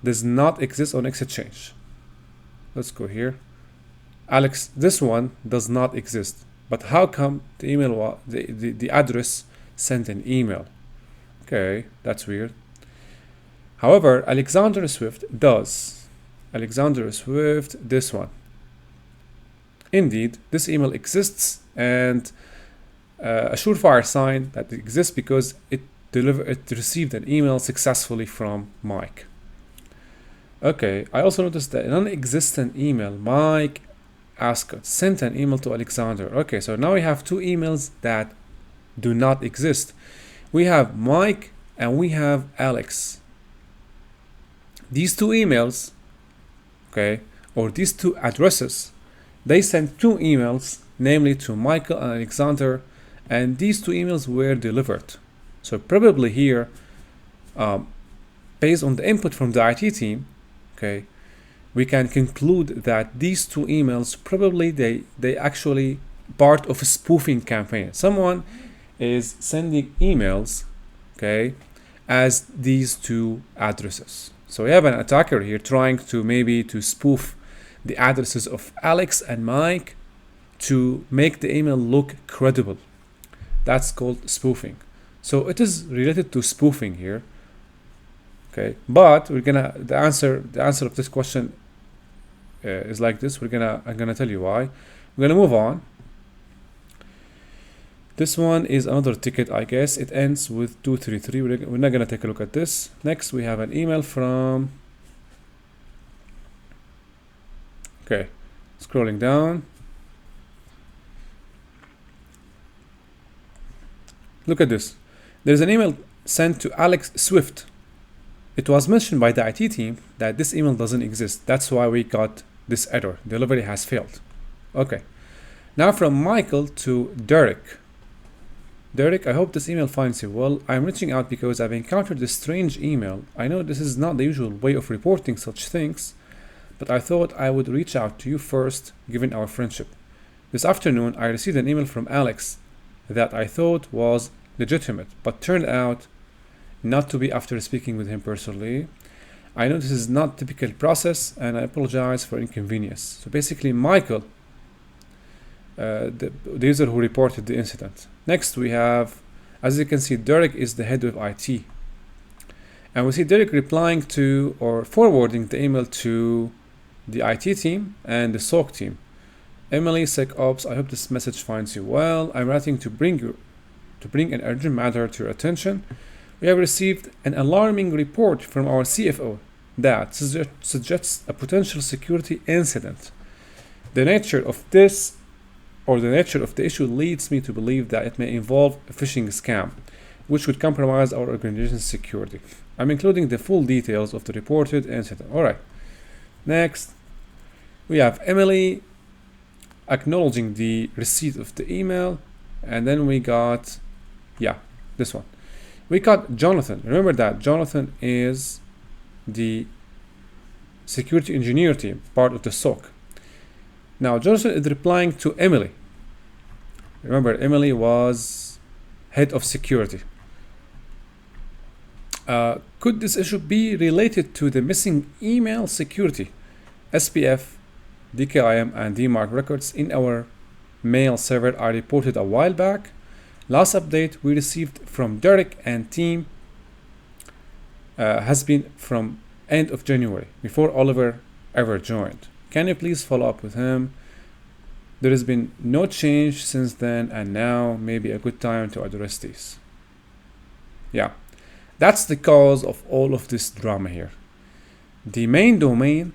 does not exist on Exchange. Let's go here. Alex, this one does not exist. But how come the email the address sent an email? Okay, that's weird. However, Alexander Swift does. Alexander Swift, this one. Indeed, this email exists, and a surefire sign that it exists because it received an email successfully from Mike. Okay, I also noticed that a non-existent email, Mike Ascot sent an email to Alexander. Okay, so now we have two emails that do not exist. We have Mike and we have Alex. These two emails, okay, or these two addresses, they sent two emails, namely to Michael and Alexander, and these two emails were delivered. So probably here, based on the input from the IT team, okay, we can conclude that these two emails probably they actually part of a spoofing campaign. Someone is sending emails, okay, as these two addresses. So we have an attacker here trying to maybe to spoof the addresses of Alex and Mike to make the email look credible. That's called spoofing. So it is related to spoofing here. Okay, but the answer of this question is like this. I'm gonna tell you why. We're gonna move on. This one is another ticket, I guess. It ends with 233. We're not gonna take a look at this. Next, we have an email from. Okay, scrolling down. Look at this. There's an email sent to Alex Swift. It was mentioned by the IT team that this email doesn't exist. That's why we got this error. Delivery has failed. Okay. Now from Michael to Derek. Derek, I hope this email finds you well. I'm reaching out because I've encountered this strange email. I know this is not the usual way of reporting such things, but I thought I would reach out to you first, given our friendship. This afternoon, I received an email from Alex that I thought was legitimate, but turned out not to be after speaking with him personally. I know this is not typical process, and I apologize for inconvenience. So basically, Michael, the user who reported the incident. Next, we have, as you can see, Derek is the head of IT. And we see Derek replying to or forwarding the email to the IT team and the SOC team. Emily, SecOps, I hope this message finds you well. I'm writing to bring an urgent matter to your attention. We have received an alarming report from our CFO that suggests a potential security incident. The nature of this or the nature of the issue leads me to believe that it may involve a phishing scam, which would compromise our organization's security. I'm including the full details of the reported incident. All right. Next, we have Emily acknowledging the receipt of the email, and then we got, this one. We got Jonathan. Remember that Jonathan is the security engineer team, part of the SOC. Now, Jonathan is replying to Emily. Remember, Emily was head of security. Could this issue be related to the missing email security, SPF, DKIM, and DMARC records in our mail server I reported a while back? Last update we received from Derek and team has been from end of January, before Oliver ever joined. Can you please follow up with him? There has been no change since then, and now may be a good time to address these. Yeah, that's the cause of all of this drama here. The main domain,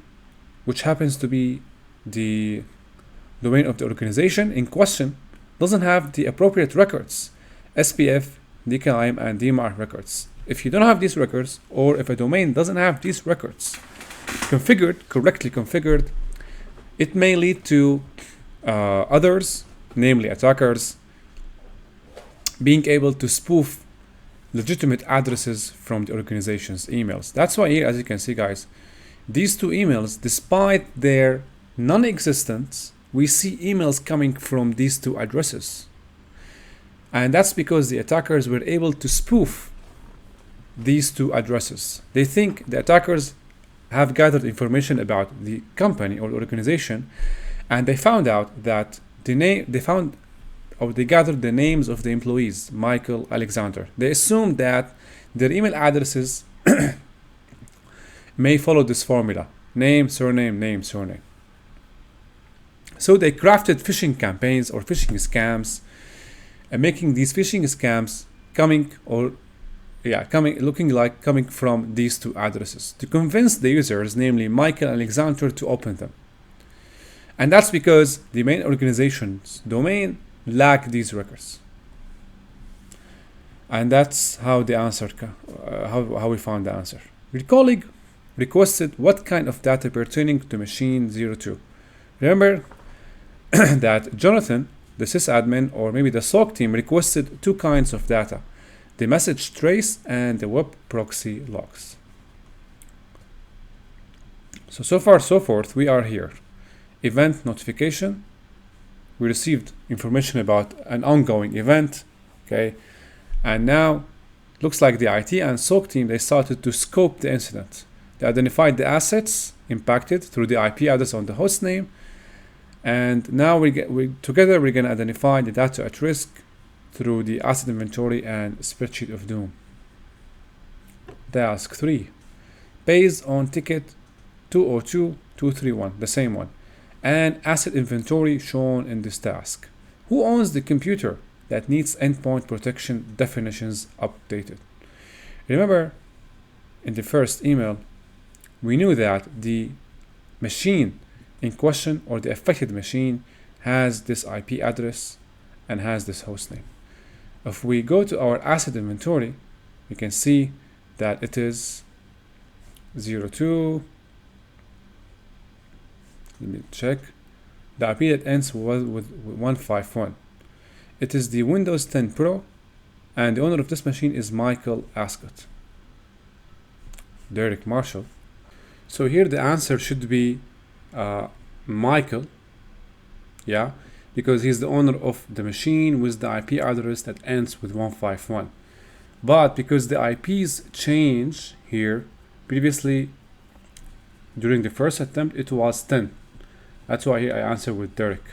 which happens to be the domain of the organization in question, doesn't have the appropriate records, SPF, DKIM, and DMARC records. If you don't have these records, or if a domain doesn't have these records correctly configured, it may lead to others, namely attackers, being able to spoof legitimate addresses from the organization's emails. That's why here, as you can see, guys, these two emails, despite their non-existence, we see emails coming from these two addresses. And that's because the attackers were able to spoof these two addresses. They think the attackers have gathered information about the company or the organization, and they found out that they gathered the names of the employees, Michael, Alexander. They assumed that their email addresses may follow this formula: name, surname, name, surname. So they crafted phishing campaigns or phishing scams, and making these phishing scams looking like coming from these two addresses to convince the users, namely Michael and Alexander, to open them. And that's because the main organization's domain lack these records. And that's how the answer, how we found the answer. Your colleague requested what kind of data pertaining to machine 02. Remember that Jonathan, the sysadmin, or maybe the SOC team, requested two kinds of data: the message trace and the web proxy logs. So far, so forth, we are here. Event notification. We received information about an ongoing event, okay? And now, looks like the IT and SOC team, they started to scope the incident. They identified the assets impacted through the IP address on the host name. And now together we're gonna identify the data at risk through the asset inventory and spreadsheet of doom. Task 3. Based on ticket 202-231, the same one, and asset inventory shown in this task. Who owns the computer that needs endpoint protection definitions updated? Remember, in the first email, we knew that the machine in question, or the affected machine, has this IP address and has this host name. If we go to our asset inventory, we can see that it is 02. Let me check. The IP that ends with 151. It is the Windows 10 Pro, and the owner of this machine is Michael Ascott. Derek Marshall. So here the answer should be Michael, yeah, because he's the owner of the machine with the IP address that ends with 151. But because the IPs change here, previously during the first attempt it was 10. That's why here I answer with Derek.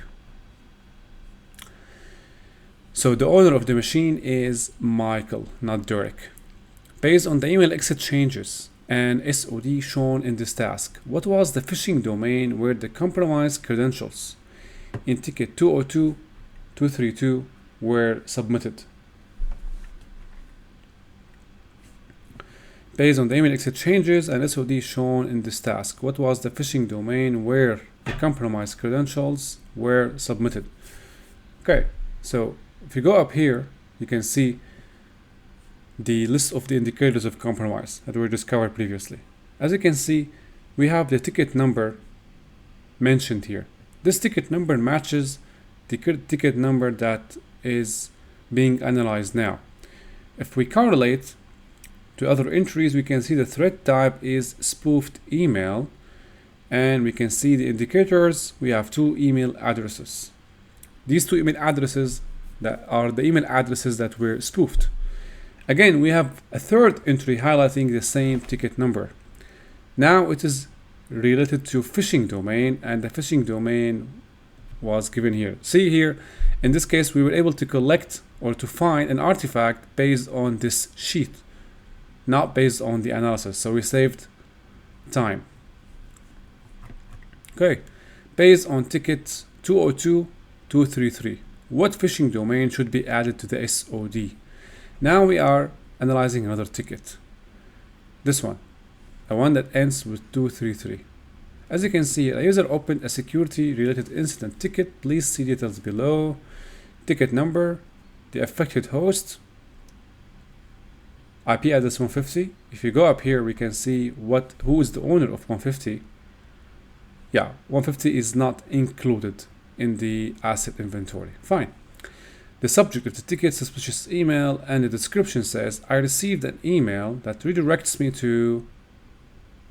So the owner of the machine is Michael, not Derek. Based on the email exit changes and SOD shown in this task, what was the phishing domain where the compromised credentials in ticket 202-232 were submitted? Based on the email exit changes and SOD shown in this task, what was the phishing domain where the compromised credentials were submitted? Okay, so if you go up here, you can see the list of the indicators of compromise that were discovered previously. As you can see, we have the ticket number mentioned here. This ticket number matches the ticket number that is being analyzed now. If we correlate to other entries, we can see the threat type is spoofed email, and we can see the indicators. We have two email addresses. These two email addresses that are the email addresses that were spoofed. Again, we have a third entry highlighting the same ticket number. Now it is related to phishing domain, and the phishing domain was given here. See here, in this case, we were able to collect or to find an artifact based on this sheet, not based on the analysis. So we saved time. Okay, based on ticket 202-233, what phishing domain should be added to the SOD? Now we are analyzing another ticket. This one, the one that ends with 233. As you can see, a user opened a security related incident ticket. Please see details below. Ticket number, the affected host, IP address 150. If you go up here, we can see who is the owner of 150. Yeah, 150 is not included in the asset inventory. Fine. The subject of the ticket, suspicious email, and the description says, I received an email that redirects me to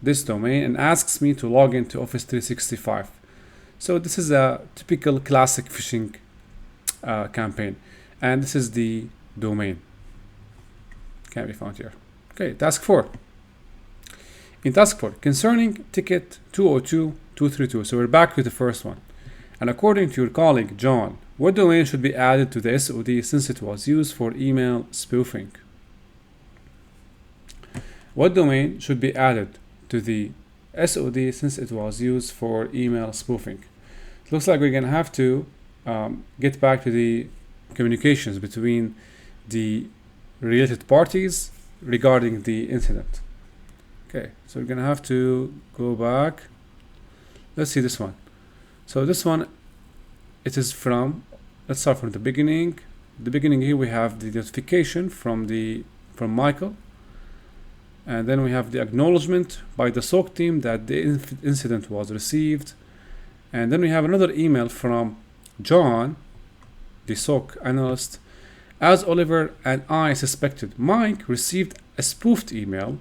this domain and asks me to log into Office 365. So this is a typical classic phishing campaign, and this is the domain. Can be found here. Okay, task 4. In task 4, concerning ticket 202-232, so we're back to the first one. And according to your colleague John, what domain should be added to the SOD since it was used for email spoofing? What domain should be added to the SOD since it was used for email spoofing? It looks like we're going to have to get back to the communications between the related parties regarding the incident. Okay, so we're going to have to go back. Let's see this one. So this one, it is from, let's start from the beginning. The beginning here we have the notification from Michael, and then we have the acknowledgement by the SOC team that the incident was received, and then we have another email from John, the SOC analyst. As Oliver and I suspected, Mike received a spoofed email,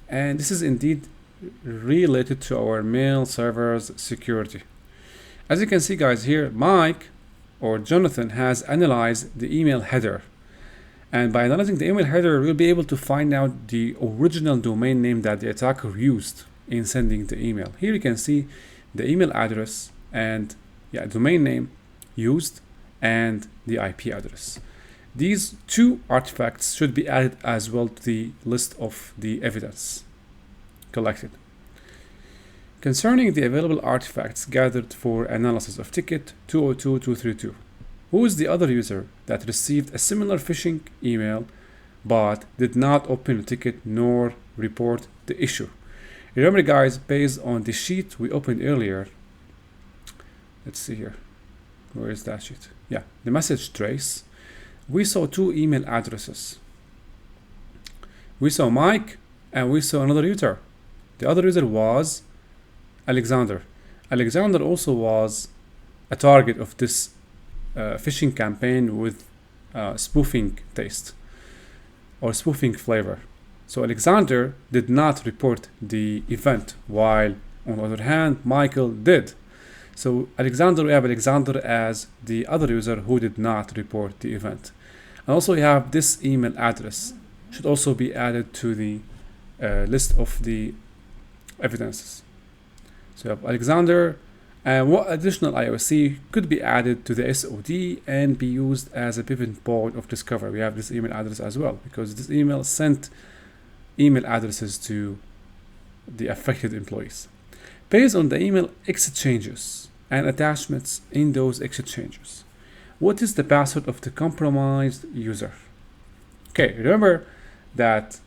and this is indeed related to our mail server's security. As you can see, guys, here Mike or Jonathan has analyzed the email header, and by analyzing the email header we'll be able to find out the original domain name that the attacker used in sending the email. Here you can see the email address and domain name used and the IP address. These two artifacts should be added as well to the list of the evidence collected. Concerning the available artifacts gathered for analysis of ticket 202232, who is the other user that received a similar phishing email but did not open the ticket nor report the issue? Remember, guys, based on the sheet we opened earlier, let's see here, where is that sheet? Yeah, the message trace, we saw two email addresses. We saw Mike and we saw another user. The other user was Alexander. Alexander also was a target of this phishing campaign with spoofing taste or spoofing flavor. So Alexander did not report the event, while on the other hand Michael did. So Alexander, we have Alexander as the other user who did not report the event. And also we have this email address should also be added to the list of the evidences. So you have Alexander, and what additional IOC could be added to the SOD and be used as a pivot point of discovery. We have this email address as well, because this email sent email addresses to the affected employees. Based on the email exchanges and attachments in those exchanges, what is the password of the compromised user? Okay, remember that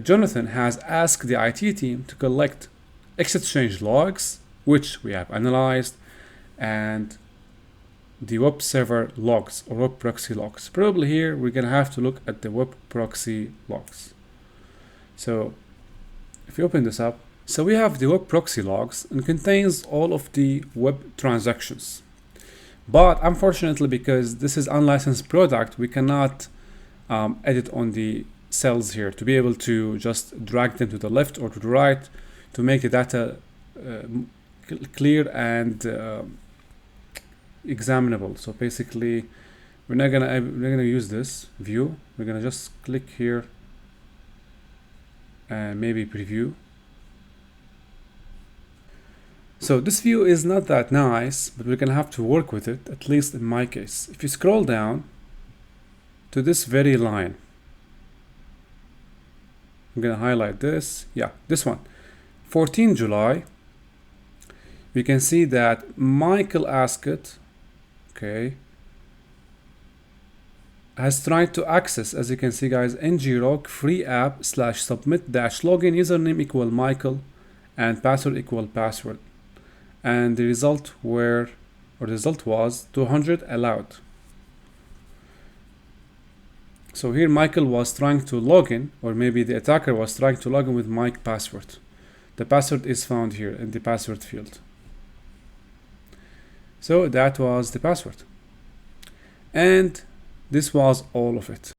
Jonathan has asked the IT team to collect exchange logs, which we have analyzed, and the web server logs or web proxy logs. Probably here we're gonna have to look at the web proxy logs. So if you open this up, so we have the web proxy logs and contains all of the web transactions. But unfortunately, because this is unlicensed product, we cannot edit on the cells here to be able to just drag them to the left or to the right to make the data clear and examinable. So basically, we're not gonna use this view. We're gonna just click here and maybe preview. So this view is not that nice, but we're gonna have to work with it, at least in my case. If you scroll down to this very line, I'm gonna highlight this. Yeah, this one. 14 July, we can see that Michael Askett, okay, has tried to access, as you can see, guys, ngrok free app /submit -login username equal Michael and password equal password, and the result was 200 allowed. So here Michael was trying to log in, or maybe the attacker was trying to log in with Mike password. The password is found here in the password field. So that was the password. And this was all of it.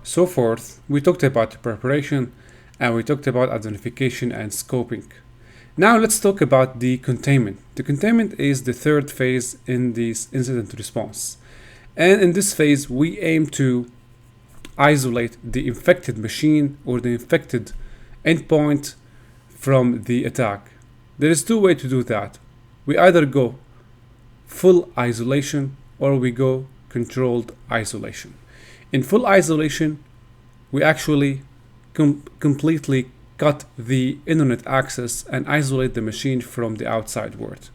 So forth, we talked about the preparation and we talked about identification and scoping. Now let's talk about the containment. The containment is the third phase in this incident response. And in this phase, we aim to isolate the infected machine or the infected endpoint from the attack. There is two ways to do that. We either go full isolation or we go controlled isolation. In full isolation, we actually completely cut the internet access and isolate the machine from the outside world.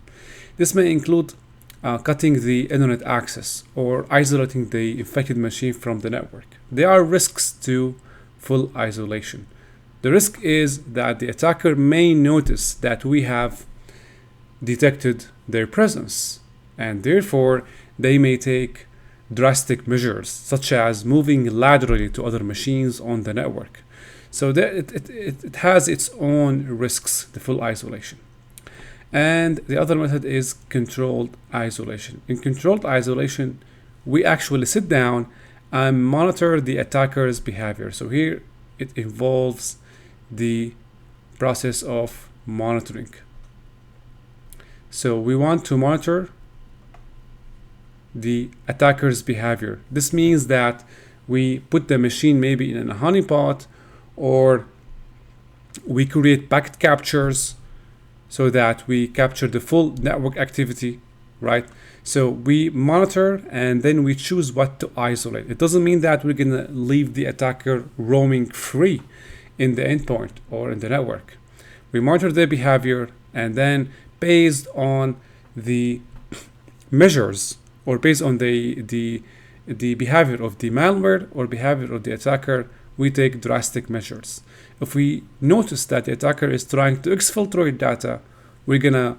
This may include cutting the internet access or isolating the infected machine from the network. There are risks to full isolation. The risk is that the attacker may notice that we have detected their presence, and therefore they may take drastic measures such as moving laterally to other machines on the network. So it has its own risks, the full isolation. And the other method is controlled isolation. In controlled isolation, we actually sit down and monitor the attacker's behavior. So here it involves the process of monitoring. So we want to monitor the attacker's behavior. This means that we put the machine maybe in a honeypot, or we create packet captures so that we capture the full network activity, right? So we monitor and then we choose what to isolate. It doesn't mean that we're gonna leave the attacker roaming free in the endpoint or in the network. We monitor their behavior, and then based on the measures, or based on the behavior of the malware or behavior of the attacker, we take drastic measures. If we notice that the attacker is trying to exfiltrate data, we can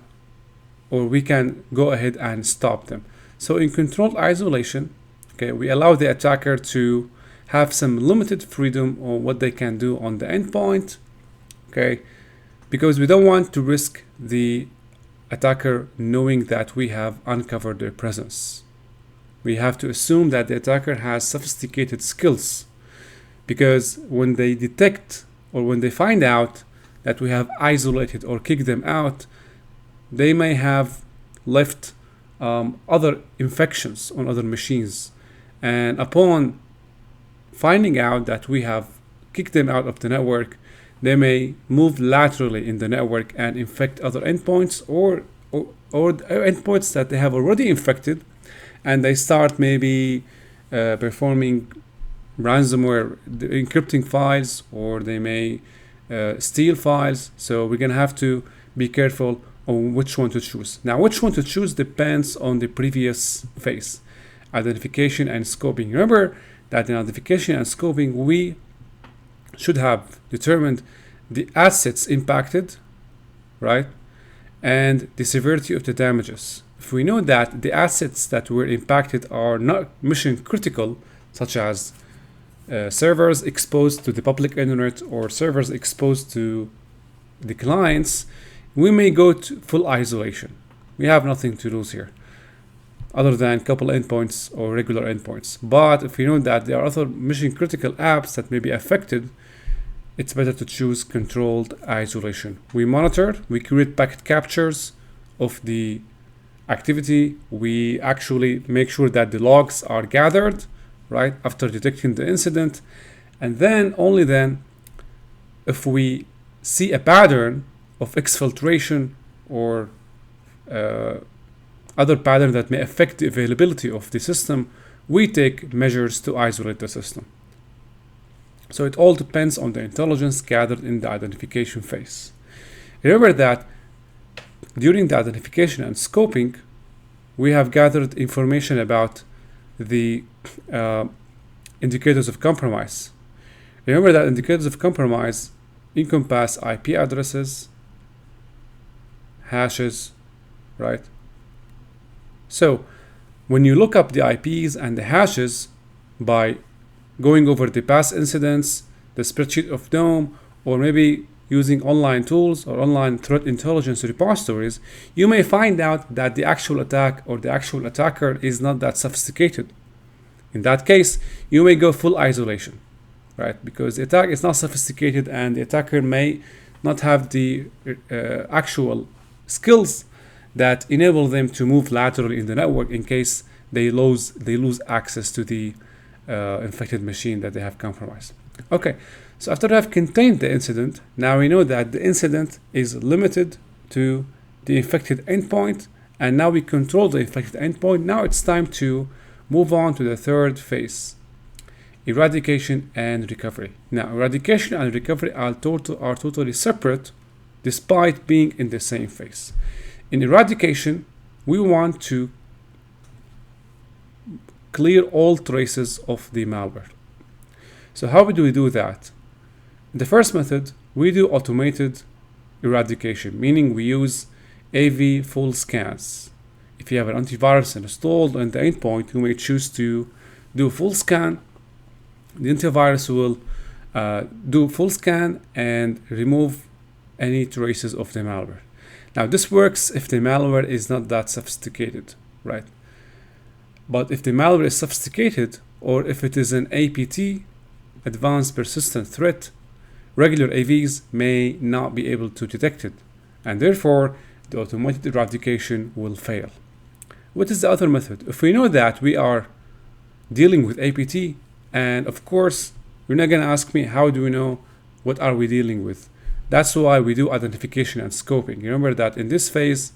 go ahead and stop them. So in controlled isolation, okay, we allow the attacker to have some limited freedom on what they can do on the endpoint, okay, because we don't want to risk the attacker knowing that we have uncovered their presence. We have to assume that the attacker has sophisticated skills, because when they detect or when they find out that we have isolated or kicked them out, they may have left other infections on other machines. And upon finding out that we have kicked them out of the network, they may move laterally in the network and infect other endpoints, or endpoints that they have already infected, and they start maybe performing ransomware, encrypting files, or they may steal files. So we're gonna have to be careful on which one to choose. Now, which one to choose depends on the previous phase, identification and scoping. Remember that in identification and scoping, we should have determined the assets impacted, right, and the severity of the damages. If we know that the assets that were impacted are not mission critical, such as servers exposed to the public internet or servers exposed to the clients, we may go to full isolation. We have nothing to lose here other than a couple endpoints or regular endpoints. But if we know that there are other mission critical apps that may be affected, it's better to choose controlled isolation. We monitor, we create packet captures of the activity. We actually make sure that the logs are gathered, right, after detecting the incident. And then, only then, if we see a pattern of exfiltration or other pattern that may affect the availability of the system, we take measures to isolate the system. So it all depends on the intelligence gathered in the identification phase. Remember that during the identification and scoping, we have gathered information about the indicators of compromise. Remember that indicators of compromise encompass IP addresses, hashes, right? So when you look up the IPs and the hashes by going over the past incidents, the spreadsheet of DOM, or maybe using online tools or online threat intelligence repositories, you may find out that the actual attack or the actual attacker is not that sophisticated. In that case, you may go full isolation, right? Because the attack is not sophisticated and the attacker may not have the actual skills that enable them to move laterally in the network in case they lose access to the infected machine that they have compromised. Okay, so after we have contained the incident, now we know that the incident is limited to the infected endpoint, and now we control the infected endpoint. Now it's time to move on to the third phase, eradication and recovery. Now, eradication and recovery are totally separate despite being in the same phase. In eradication, we want to clear all traces of the malware. So how do we do that? The first method, we do automated eradication, meaning we use AV full scans. If you have an antivirus installed on the endpoint, you may choose to do a full scan. The antivirus will do full scan and remove any traces of the malware. Now this works if the malware is not that sophisticated, right? But if the malware is sophisticated, or if it is an APT, advanced persistent threat, regular AVs may not be able to detect it, and therefore the automated eradication will fail. What is the other method? If we know that we are dealing with APT, and of course you're not going to ask me how do we know what are we dealing with. That's why we do identification and scoping. Remember that in this phase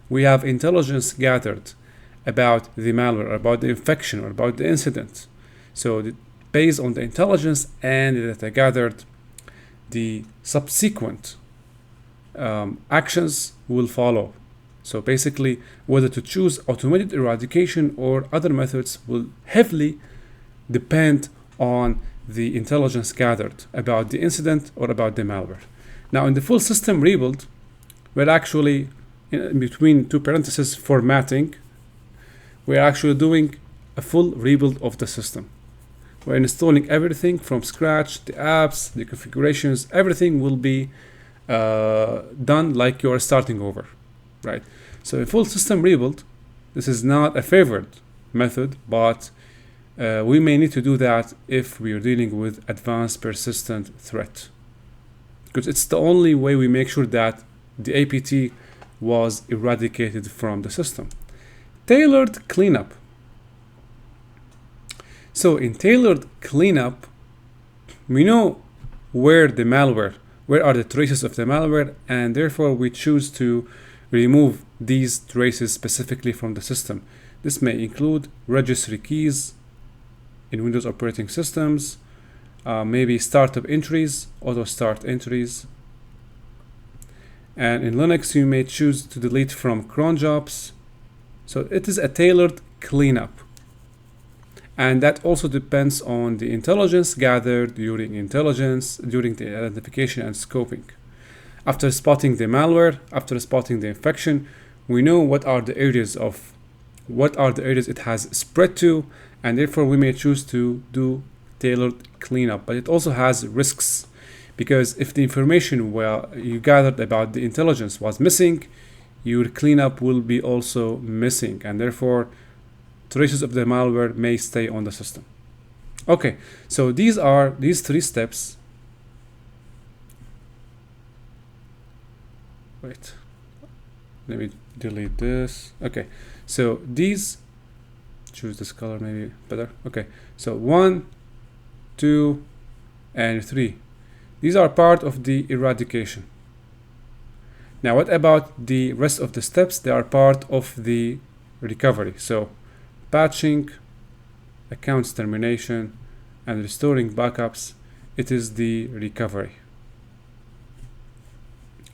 we have intelligence gathered about the malware, about the infection, or about the incident. So based on the intelligence and the data gathered, the subsequent actions will follow. So basically, whether to choose automated eradication or other methods will heavily depend on the intelligence gathered about the incident or about the malware. Now in the full system rebuild, we're actually, in between two parentheses, formatting, we're actually doing a full rebuild of the system. We're installing everything from scratch, the apps, the configurations, everything will be done like you're starting over, right? So a full system rebuild, this is not a favored method, but we may need to do that if we are dealing with advanced persistent threat, because it's the only way we make sure that the APT was eradicated from the system. Tailored cleanup. So in tailored cleanup, we know where are the traces of the malware, and therefore we choose to remove these traces specifically from the system. This may include registry keys in Windows operating systems, maybe startup entries, auto start entries. And in Linux, you may choose to delete from cron jobs. So it is a tailored cleanup. And that also depends on the intelligence gathered during the identification and scoping. After spotting the malware, after spotting the infection, we know what are the areas it has spread to, and therefore we may choose to do tailored cleanup. But it also has risks, because if the information you gathered about the intelligence was missing, your cleanup will be also missing, and therefore traces of the malware may stay on the system. Okay, so these three steps. Wait, let me delete this. Okay, so choose this color maybe better. Okay, so 1, 2, and 3. These are part of the eradication. Now, what about the rest of the steps? They are part of the recovery. So patching, accounts termination, and restoring backups, it is the recovery.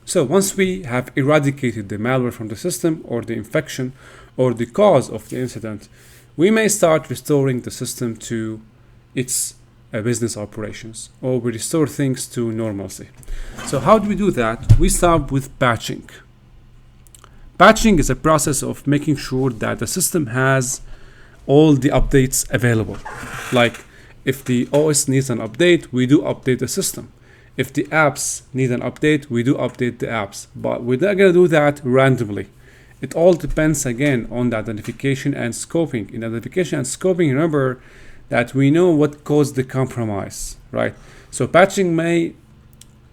So once we have eradicated the malware from the system, or the infection, or the cause of the incident, we may start restoring the system to its business operations, or we restore things to normalcy. So how do we do that? We start with patching. Patching is a process of making sure that the system has all the updates available. Like if the OS needs an update, we do update the system. If the apps need an update, we do update the apps. But we're not going to do that randomly. It all depends again on the identification and scoping. In identification and scoping, remember that we know what caused the compromise, right? So patching may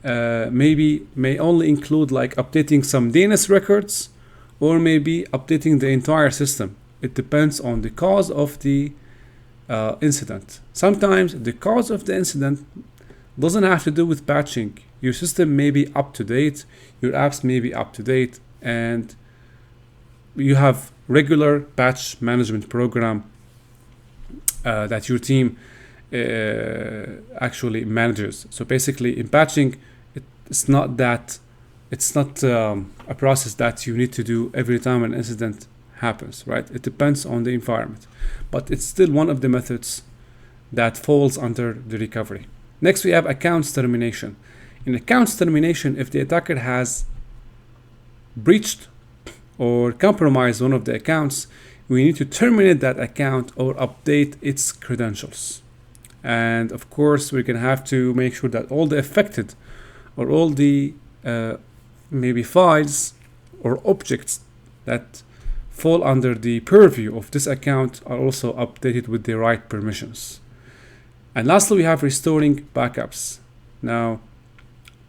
only include like updating some DNS records, or maybe updating the entire system. It depends on the cause of the incident. Sometimes the cause of the incident doesn't have to do with patching. Your system may be up to date, your apps may be up to date, and you have regular patch management program that your team actually manages. So basically in patching, it's not a process that you need to do every time an incident happens, right? It depends on the environment, but it's still one of the methods that falls under the recovery. Next, we have accounts termination. In accounts termination, if the attacker has breached or compromise one of the accounts, we need to terminate that account or update its credentials. And of course, we're going to have to make sure that all the affected or all the maybe files or objects that fall under the purview of this account are also updated with the right permissions. And lastly, we have restoring backups. Now,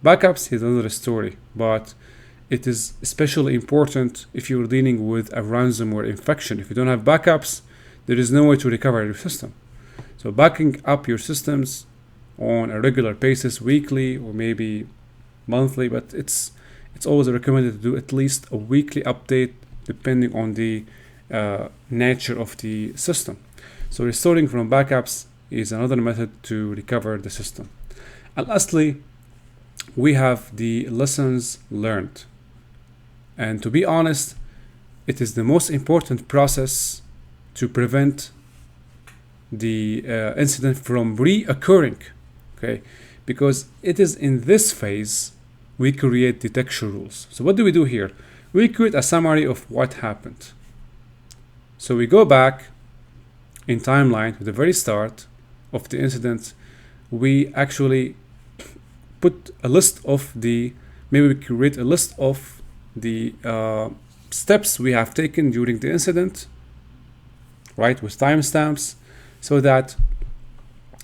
backups is another story, but it is especially important if you're dealing with a ransomware infection. If you don't have backups, there is no way to recover your system. So backing up your systems on a regular basis, weekly or maybe monthly, but it's always recommended to do at least a weekly update depending on the nature of the system. So restoring from backups is another method to recover the system. And lastly, we have the lessons learned. And to be honest, it is the most important process to prevent the incident from reoccurring, okay? Because it is in this phase we create detection rules. So what do we do here? We create a summary of what happened. So we go back in timeline to the very start of the incident. We actually put a list of maybe we create a list of the steps we have taken during the incident, right, with timestamps, so that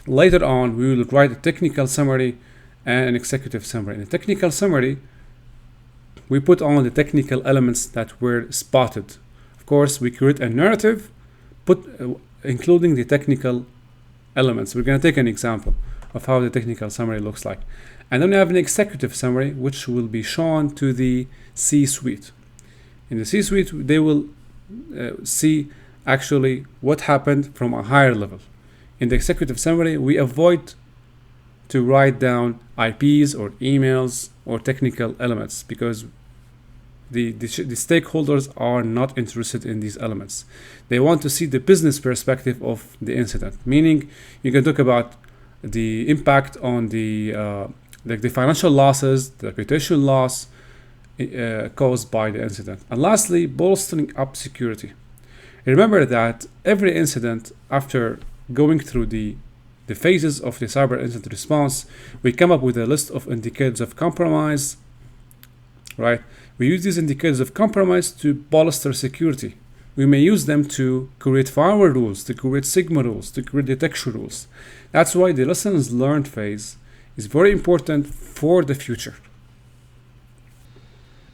later on we will write a technical summary and an executive summary. In the technical summary, we put on the technical elements that were spotted. Of course, we create a narrative, including the technical elements. We're going to take an example of how the technical summary looks like. And then we have an executive summary, which will be shown to the C-suite. In the C-suite, they will see actually what happened from a higher level. In the executive summary, we avoid to write down IPs or emails or technical elements because the stakeholders are not interested in these elements. They want to see the business perspective of the incident, meaning you can talk about the impact on the financial losses, the reputation loss caused by the incident. And lastly, bolstering up security. Remember that every incident, after going through the phases of the cyber incident response, we come up with a list of indicators of compromise, right? We use these indicators of compromise to bolster security. We may use them to create firewall rules, to create Sigma rules, to create detection rules. That's why the lessons learned phase is very important for the future.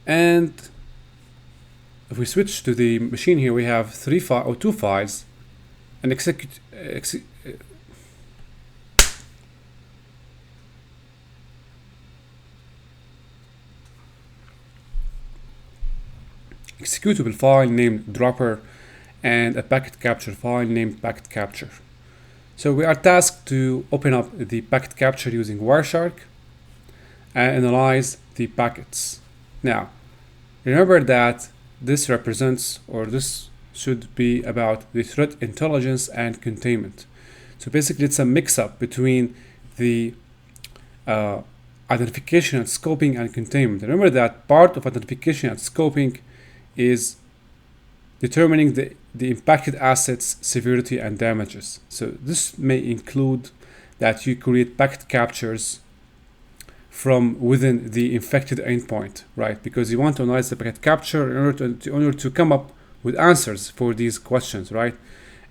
And if we switch to the machine here, we have two files, an executable file named dropper and a packet capture file named packet capture. So we are tasked to open up the packet capture using Wireshark and analyze the packets. Now, remember that this represents, or this should be about the threat intelligence and containment. So basically it's a mix-up between the identification and scoping and containment. Remember that part of identification and scoping is determining the impacted assets, severity, and damages. So this may include that you create packet captures from within the infected endpoint, right? Because you want to analyze the packet capture in order to come up with answers for these questions, right?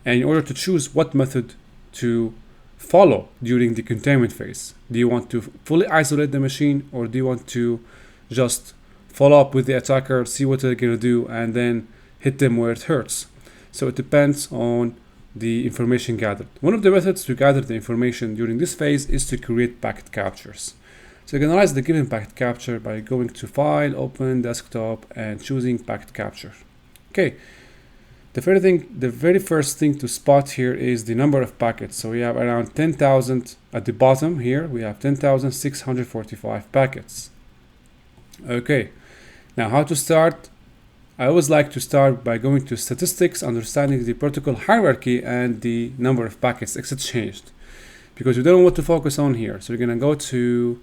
And in order to choose what method to follow during the containment phase. Do you want to fully isolate the machine, or do you want to just follow up with the attacker, see what they're going to do, and then hit them where it hurts? So it depends on the information gathered. One of the methods to gather the information during this phase is to create packet captures. So you can analyze the given packet capture by going to File, Open, Desktop, and choosing Packet Capture. Okay, the very first thing to spot here is the number of packets. So we have around 10,000 at the bottom here. We have 10,645 packets. Okay, now how to start? I always like to start by going to Statistics, understanding the protocol hierarchy and the number of packets exchanged, because we don't know what to focus on here. So we're going to go to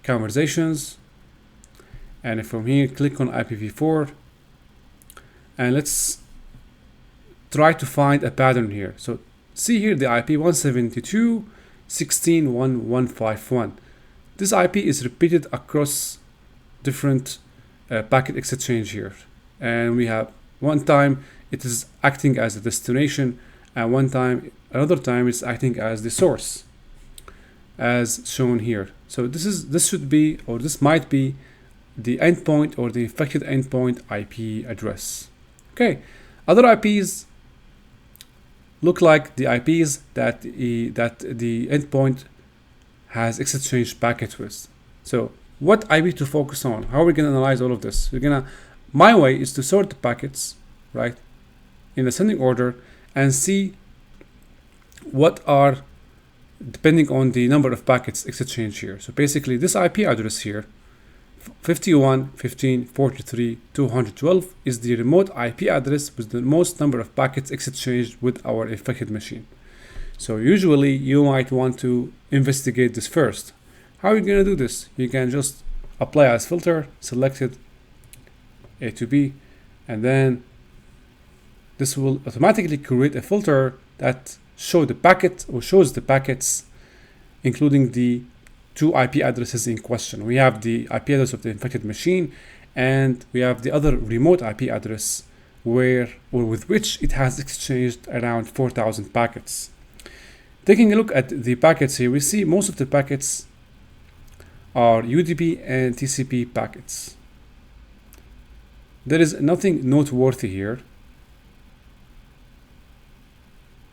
Conversations, And from here, click on IPv4, and let's try to find a pattern here. So see here the IP 172.16.1.151. This IP is repeated across different packet exchange here, and we have one time it is acting as a destination, and another time it's acting as the source, as shown here. So this should be, or this might be, the endpoint or the infected endpoint IP address. Okay, other IPs look like the IPs that the endpoint has exchanged packets with. So what IP to focus on? How are we going to analyze all of this? My way is to sort the packets, right, in ascending order, and see what are, depending on the number of packets exchanged here. So basically this IP address here, 51.15.43.212, is the remote IP address with the most number of packets exchanged with our infected machine. So usually you might want to investigate this first. How are you going to do this? You can just apply as filter, selected A to B, and then this will automatically create a filter that shows the packets, including the two IP addresses in question. We have the IP address of the infected machine, and we have the other remote IP address with which it has exchanged around 4,000 packets. Taking a look at the packets here, we see most of the packets are UDP and TCP packets. There is nothing noteworthy here.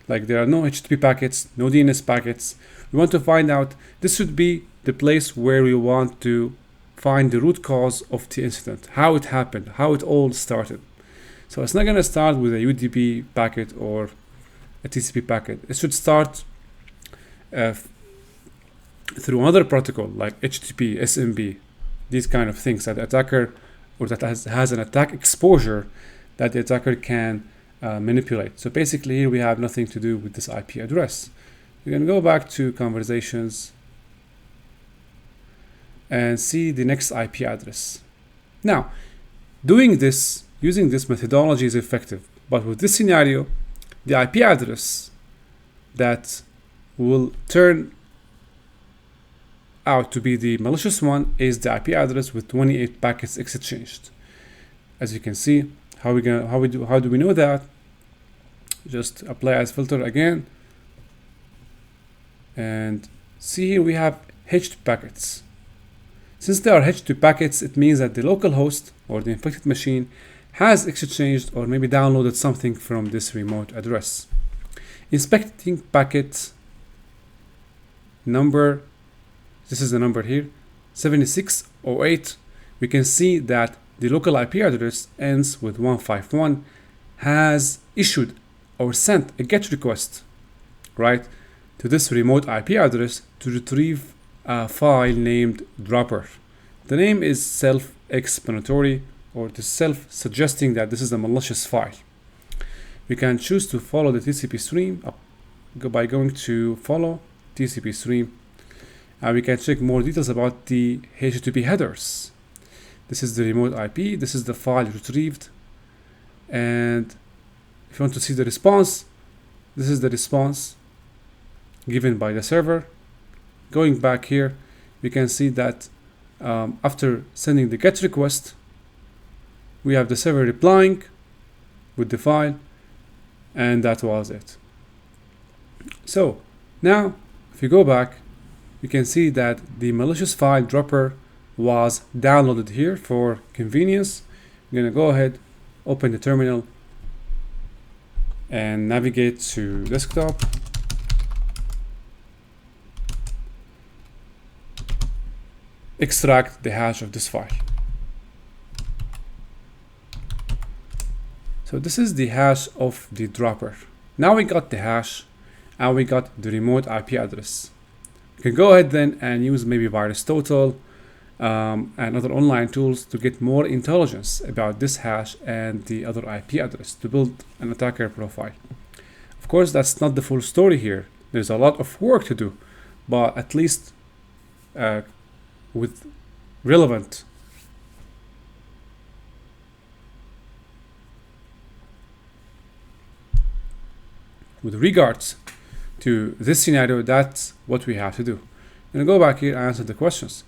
Like there are no HTTP packets, no DNS packets. We want to find out, this should be the place where we want to find the root cause of the incident, how it happened, how it all started. So it's not going to start with a UDP packet or a TCP packet. It should start through another protocol like HTTP, SMB, these kind of things that the attacker, or that has an attack exposure that the attacker can manipulate. So basically here we have nothing to do with this IP address. You can go back to conversations and see the next IP address. Now, doing this, using this methodology is effective, but with this scenario, the IP address that will turn out to be the malicious one is the IP address with 28 packets exchanged. As you can see, how do we know that? Just apply as filter again, and see here we have HTTP packets. Since there are HTTP packets, it means that the local host or the infected machine has exchanged or maybe downloaded something from this remote address. Inspecting packet number, this is the number here, 7608, we can see that the local IP address ends with 151, has issued or sent a GET request, right, to this remote IP address to retrieve a file named dropper. The name is self-explanatory, or it is self-suggesting that this is a malicious file. We can choose to follow the TCP stream by going to follow TCP stream, and we can check more details about the HTTP headers. This is the remote IP, this is the file retrieved, and if you want to see the response, this is the response given by the server. Going back here, we can see that after sending the GET request, we have the server replying with the file, and that was it. So now, if you go back, you can see that the malicious file dropper was downloaded here for convenience. I'm gonna go ahead, open the terminal, and navigate to desktop. Extract the hash of this file. So this is the hash of the dropper. Now we got the hash and we got the remote IP address. You can go ahead then and use maybe VirusTotal and other online tools to get more intelligence about this hash and the other IP address to build an attacker profile. Of course, that's not the full story here. There's a lot of work to do, but at least with relevant with regards to this scenario, that's what we have to do. I'm going to go back here and answer the questions.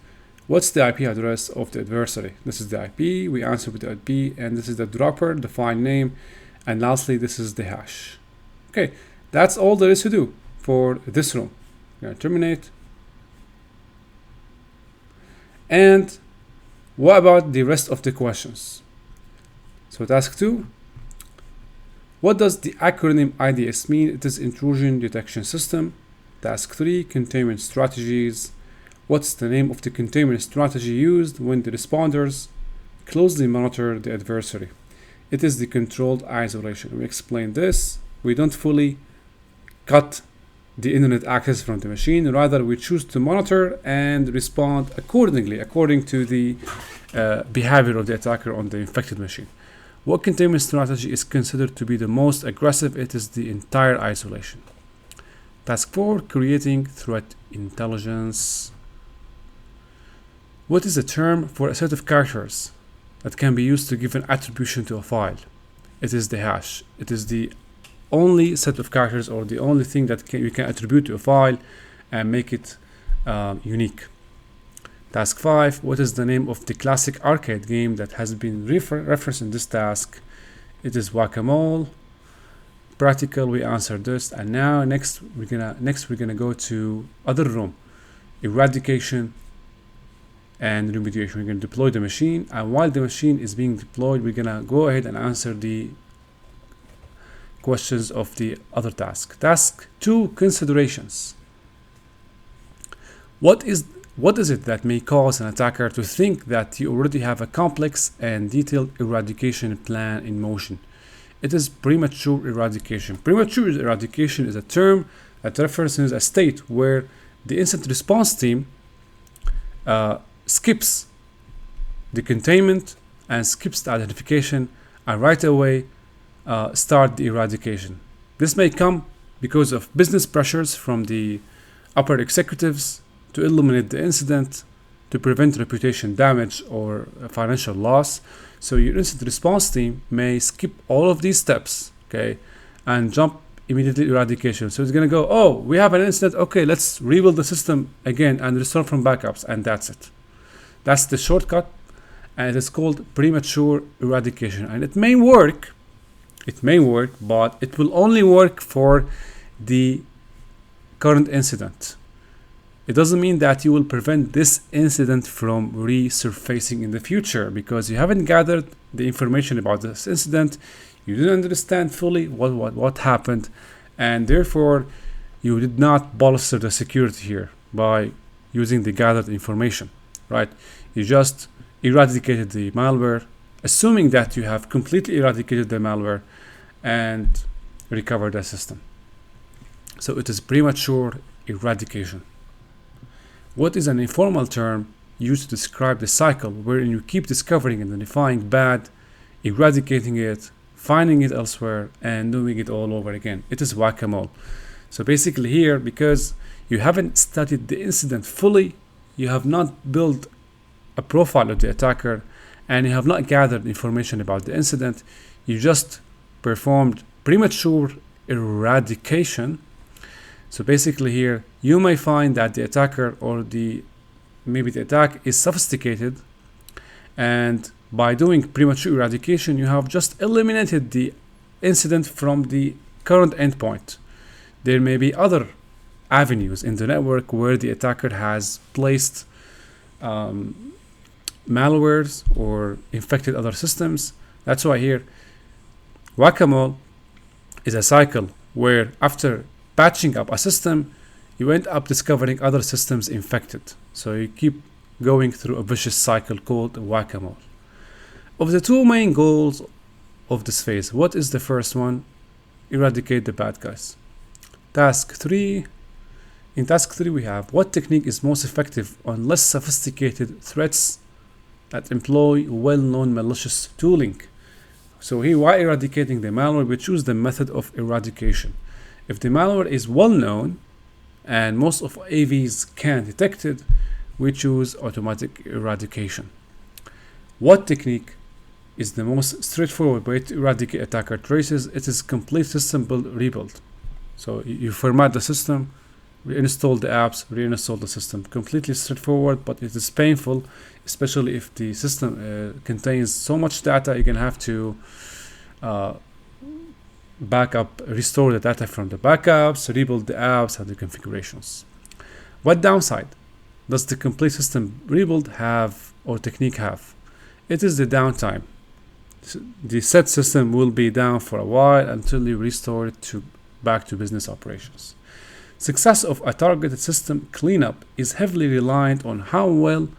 What's the IP address of the adversary? This is the IP. We answer with the IP, and this is the dropper, the file name, and lastly, this is the hash. Okay, that's all there is to do for this room. We're going to terminate. And what about the rest of the questions? So task 2. What does the acronym IDS mean? It is Intrusion Detection System. Task 3, Containment Strategies. What's the name of the containment strategy used when the responders closely monitor the adversary? It is the controlled isolation. We explained this. We don't fully cut the internet access from the machine. Rather, we choose to monitor and respond accordingly, according to the behavior of the attacker on the infected machine. What containment strategy is considered to be the most aggressive? It is the entire isolation. Task 4, creating threat intelligence. What is a term for a set of characters that can be used to give an attribution to a file? It is the hash. It is the only set of characters, or the only thing that you can attribute to a file and make it unique. Task 5, what is the name of the classic arcade game that has been referenced in this task? It is Whack-A-Mole. Practical, we answered this, and now next we're gonna go to other room, eradication and remediation. We're gonna deploy the machine, and while the machine is being deployed, we're gonna go ahead and answer the questions of the other task. Task 2, considerations. What is it that may cause an attacker to think that you already have a complex and detailed eradication plan in motion? It is premature eradication. Premature eradication is a term that references a state where the incident response team skips the containment and skips the identification and right away start the eradication. This may come because of business pressures from the upper executives to eliminate the incident, to prevent reputation damage or financial loss. So your incident response team may skip all of these steps, okay, and jump immediately eradication. So it's gonna go, oh, we have an incident, okay, let's rebuild the system again and restore from backups, and that's it. That's the shortcut, and it is called premature eradication. And it may work, but it will only work for the current incident. It doesn't mean that you will prevent this incident from resurfacing in the future, because you haven't gathered the information about this incident, you didn't understand fully what happened, and therefore you did not bolster the security here by using the gathered information, right? You just eradicated the malware, assuming that you have completely eradicated the malware and recovered the system. So it is premature eradication. What is an informal term used to describe the cycle wherein you keep discovering and identifying bad, eradicating it, finding it elsewhere, and doing it all over again? It is Whack-A-Mole. So basically here, because you haven't studied the incident fully, you have not built a profile of the attacker, and you have not gathered information about the incident, you just performed premature eradication. So basically here, you may find that the attacker or maybe the attack is sophisticated, and by doing premature eradication, you have just eliminated the incident from the current endpoint. There may be other avenues in the network where the attacker has placed malwares or infected other systems. That's why here, Whack-A-Mole is a cycle where after patching up a system, you end up discovering other systems infected. So you keep going through a vicious cycle called Whack-A-Mole. Of the two main goals of this phase, what is the first one? Eradicate the bad guys. Task 3. In task 3 we have, what technique is most effective on less sophisticated threats that employ well-known malicious tooling? So here, while eradicating the malware, we choose the method of eradication. If the malware is well known and most of AVs can detect it, we choose automatic eradication. What technique is the most straightforward way to eradicate attacker traces? It is complete system rebuild. So you format the system, reinstall the apps, reinstall the system. Completely straightforward, but it is painful, especially if the system contains so much data. You're gonna have to restore the data from the backups, rebuild the apps and the configurations. What downside does the complete system rebuild have or technique have? It is the downtime. The said system will be down for a while until you restore it back to business operations. Success of a targeted system cleanup is heavily reliant on how well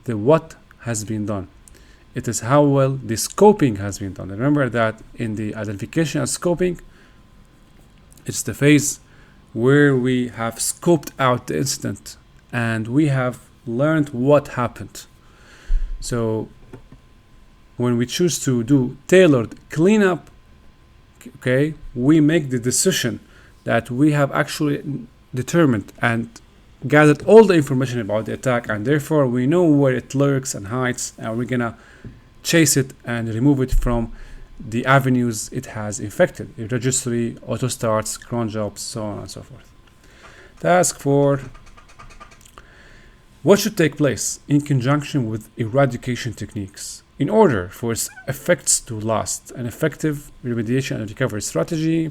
the what has been done. It is how well the scoping has been done. Remember that in the identification and scoping, it's the phase where we have scoped out the incident and we have learned what happened. So when we choose to do tailored cleanup, okay, we make the decision that we have actually determined and gathered all the information about the attack, and therefore we know where it lurks and hides, and we're gonna chase it and remove it from the avenues it has infected: registry, auto starts, cron jobs, so on and so forth. Task 4: what should take place in conjunction with eradication techniques in order for its effects to last? An effective remediation and recovery strategy.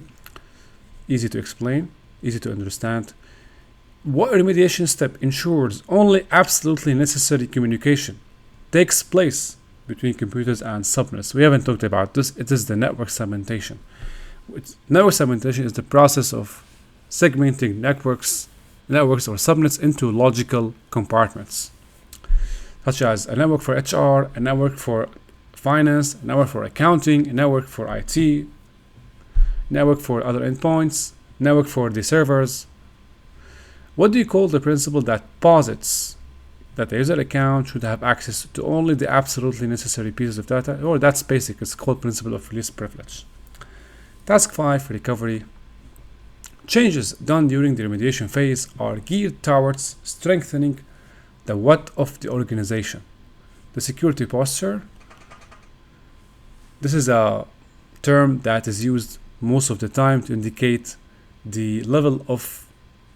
Easy to explain, easy to understand. What remediation step ensures only absolutely necessary communication takes place between computers and subnets? We haven't talked about this. It is the network segmentation. Network segmentation is the process of segmenting networks or subnets into logical compartments, such as a network for HR, a network for finance, a network for accounting, a network for IT, network for other endpoints, network for the servers. What do you call the principle that posits that the user account should have access to only the absolutely necessary pieces of data? Or that's basic, it's called principle of least privilege. Task 5: recovery. Changes done during the remediation phase are geared towards strengthening the what of the organization. The security posture. This is a term that is used most of the time to indicate the level of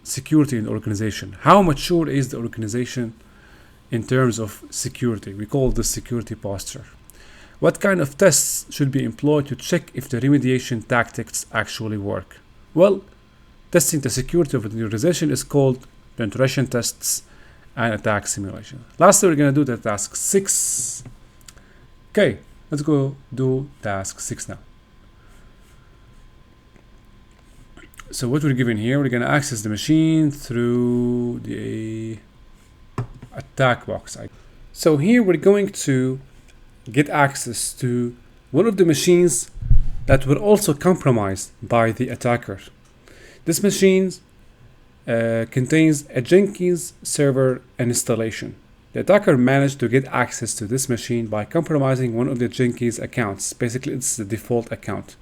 security in the organization. How mature is the organization in terms of security? We call this security posture. What kind of tests should be employed to check if the remediation tactics actually work? Well, testing the security of the organization is called penetration tests and attack simulation. Lastly, we're going to do the task 6. Okay, let's go do task 6 now. So what we're given here, we're going to access the machine through the attack box. So here we're going to get access to one of the machines that were also compromised by the attacker. This machine contains a Jenkins server installation. The attacker managed to get access to this machine by compromising one of the Jenkins accounts. Basically, it's the default account.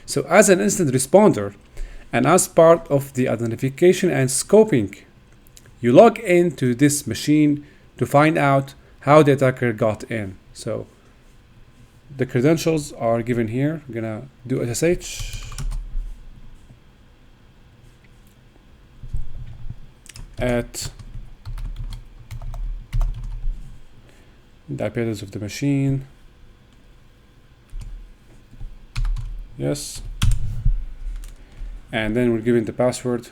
So as an incident responder, and as part of the identification and scoping, you log into this machine to find out how the attacker got in. So the credentials are given here. I'm gonna do SSH. At the IP address of the machine. Yes. And then we're given the password.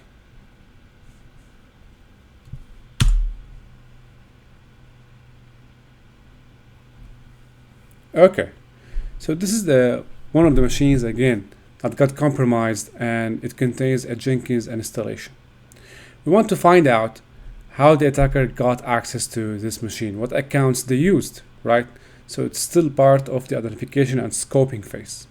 Okay, so this is the one of the machines again that got compromised, and it contains a Jenkins installation. We want to find out how the attacker got access to this machine, what accounts they used, right? So it's still part of the identification and scoping phase.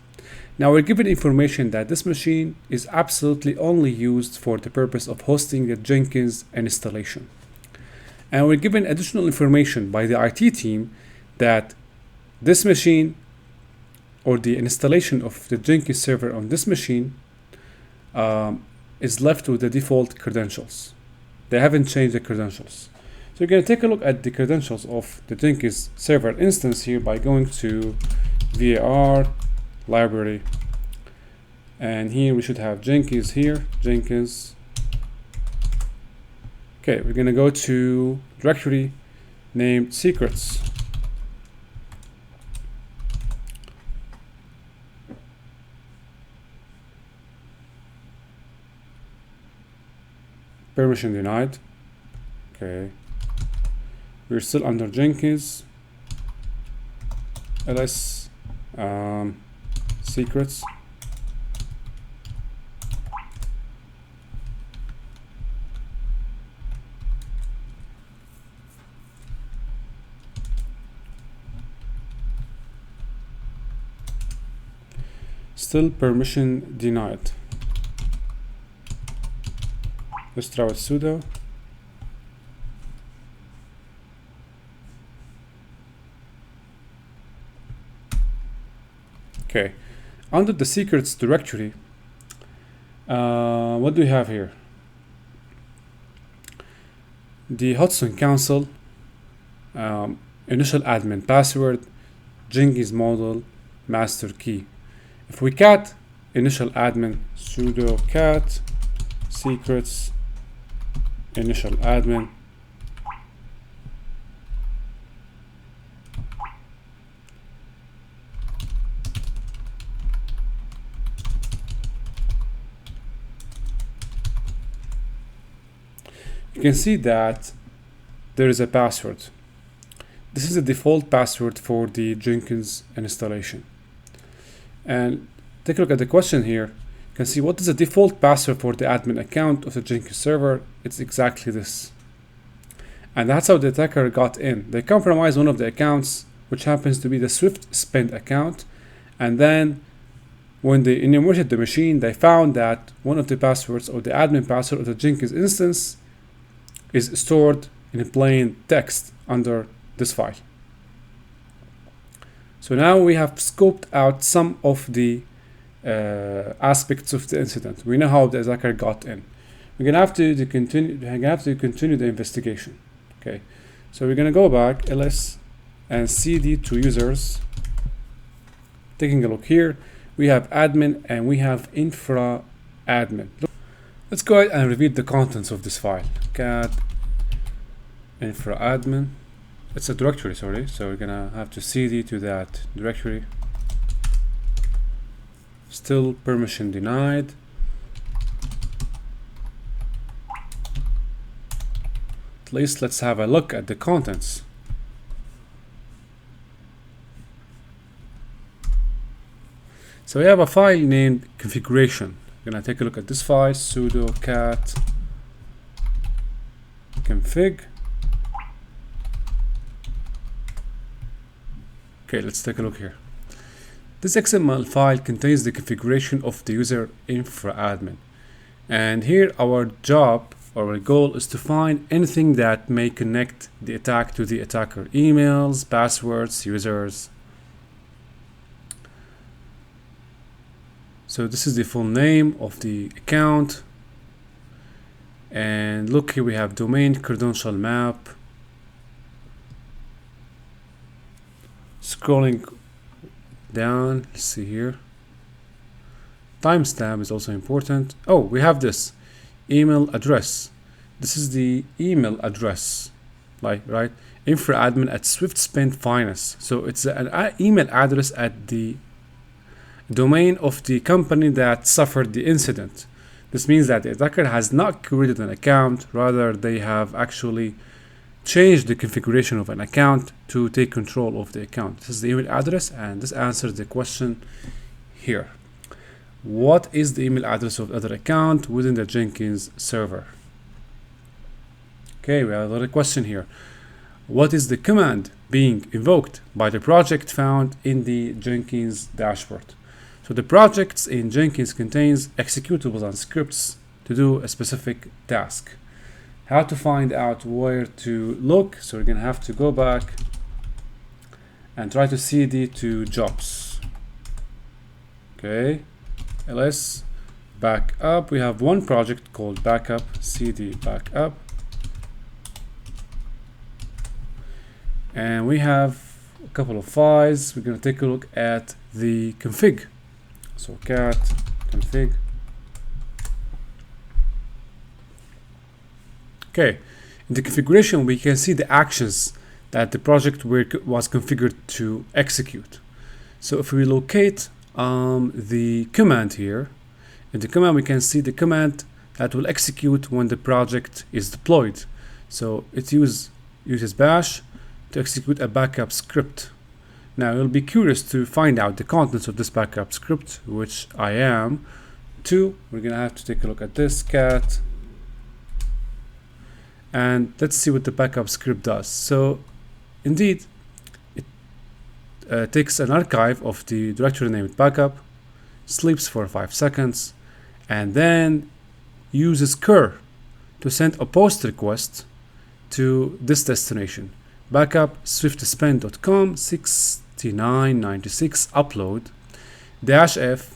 Now we're given information that this machine is absolutely only used for the purpose of hosting the Jenkins installation. And we're given additional information by the IT team that this machine, or the installation of the Jenkins server on this machine, is left with the default credentials. They haven't changed the credentials. So you're going to take a look at the credentials of the Jenkins server instance here by going to var library And here we should have Jenkins here, Jenkins. Okay, we're gonna go to directory named secrets. Permission denied. Okay, we're still under Jenkins. ls secrets. Still permission denied. Let's try with sudo. Okay, under the secrets directory, what do we have here? The Hudson Council, initial admin password, Jenkins model, master key. If we cat initial admin sudo cat secrets initial admin, you can see that there is a password. This is the default password for the Jenkins installation. And take a look at the question here. You can see what is the default password for the admin account of the Jenkins server. It's exactly this. And that's how the attacker got in. They compromised one of the accounts, which happens to be the swiftspend account. And then when they enumerated the machine, they found that one of the passwords, or the admin password of the Jenkins instance, is stored in plain text under this file. So now we have scoped out some of the aspects of the incident. We know how the attacker got in. We're gonna have to continue the investigation. Okay, so we're gonna go back ls and cd to users. Taking a look here, we have admin and we have infra admin. Let's go ahead and reveal the contents of this file. Cat infra admin. It's a directory, sorry, so we're gonna have to cd to that directory. Still permission denied. At least let's have a look at the contents. So we have a file named configuration. We're gonna take a look at this file, sudo cat config. Okay, let's take a look here. This XML file contains the configuration of the user infra admin. And here our job or our goal is to find anything that may connect the attack to the attacker. Emails, passwords, users. So this is the full name of the account. And look here, we have domain credential map. Scrolling down, let's see here. Timestamp is also important. Oh, we have this email address. This is the email address, right? Infraadmin at swiftspend finance. So it's an email address at the domain of the company that suffered the incident. This means that the attacker has not created an account, rather they have actually changed the configuration of an account to take control of the account. This is the email address, and this answers the question here. What is the email address of the other account within the Jenkins server? Okay, we have another question here. What is the command being invoked by the project found in the Jenkins dashboard? So the projects in Jenkins contains executables and scripts to do a specific task. How to find out where to look? So we're gonna have to go back and try to cd to jobs. Okay, ls backup. We have one project called backup, cd backup, and we have a couple of files. We're gonna take a look at the config. So cat config. Okay, in the configuration we can see the actions that the project was configured to execute. So if we locate the command here, in the command we can see the command that will execute when the project is deployed. So it uses bash to execute a backup script. Now you'll be curious to find out the contents of this backup script, which I am. We're gonna have to take a look at this cat, and let's see what the backup script does. So indeed, it takes an archive of the directory named backup, sleeps for 5 seconds, and then uses cur to send a post request to this destination, backup swiftspend.com 6996 upload -f,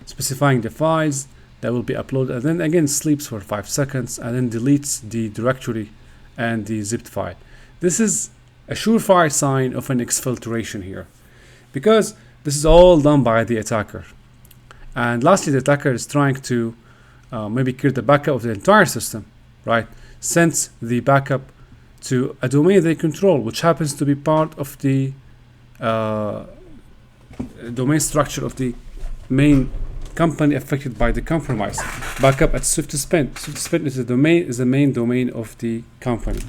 specifying the files that will be uploaded, and then again sleeps for 5 seconds and then deletes the directory and the zipped file. This is a surefire sign of an exfiltration here, because this is all done by the attacker. And lastly, the attacker is trying to maybe create the backup of the entire system, right? Sends the backup to a domain they control, which happens to be part of the domain structure of the main company affected by the compromise. Backup at swiftspend. Swiftspend is the main domain of the company.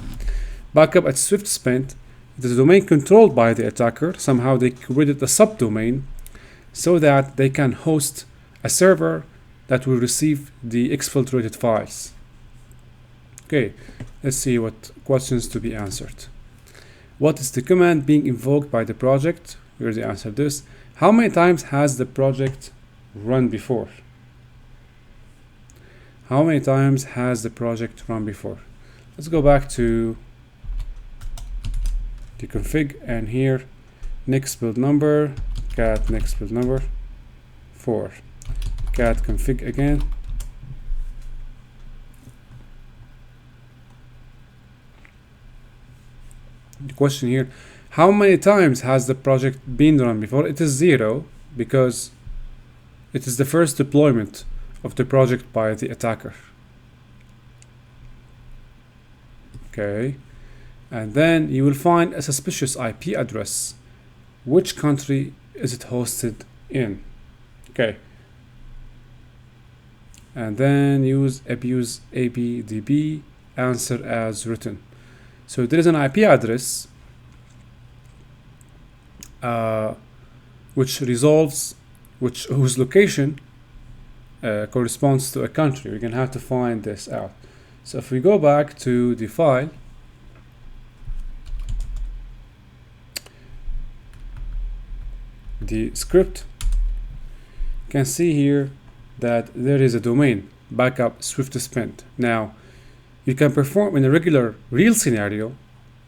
Backup at swiftspend. It is a domain controlled by the attacker. Somehow they created a subdomain so that they can host a server that will receive the exfiltrated files. Okay, let's see what questions to be answered. What is the command being invoked by the project? We already answered this. How many times has the project run before? How many times has the project run before? Let's go back to the config, and here next build number, cat next build number 4, cat config again. The question here, how many times has the project been run before? It is 0, because it is the first deployment of the project by the attacker. Okay, and then you will find a suspicious IP address. Which country is it hosted in? Okay, and then use abuse abdb answer as written. So there is an IP address whose location corresponds to a country. We're gonna have to find this out. So if we go back to the file, the script, you can see here that there is a domain, backup swiftspend. Now you can perform in a regular real scenario.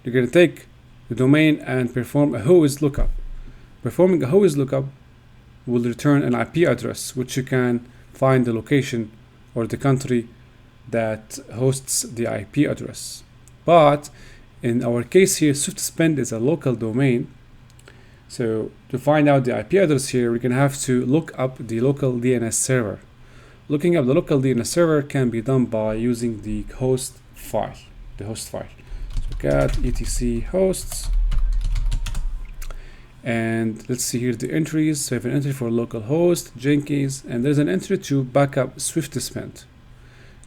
You're going to take the domain and perform a whois lookup. Performing a whois lookup will return an IP address, which you can find the location or the country that hosts the IP address. But in our case here, swiftspend is a local domain. So to find out the IP address here, we're going to have to look up the local DNS server. Looking up the local DNS server can be done by using the host file, So cat etc hosts, and let's see here the entries. So we have an entry for localhost Jenkins, and there's an entry to backup swiftspend,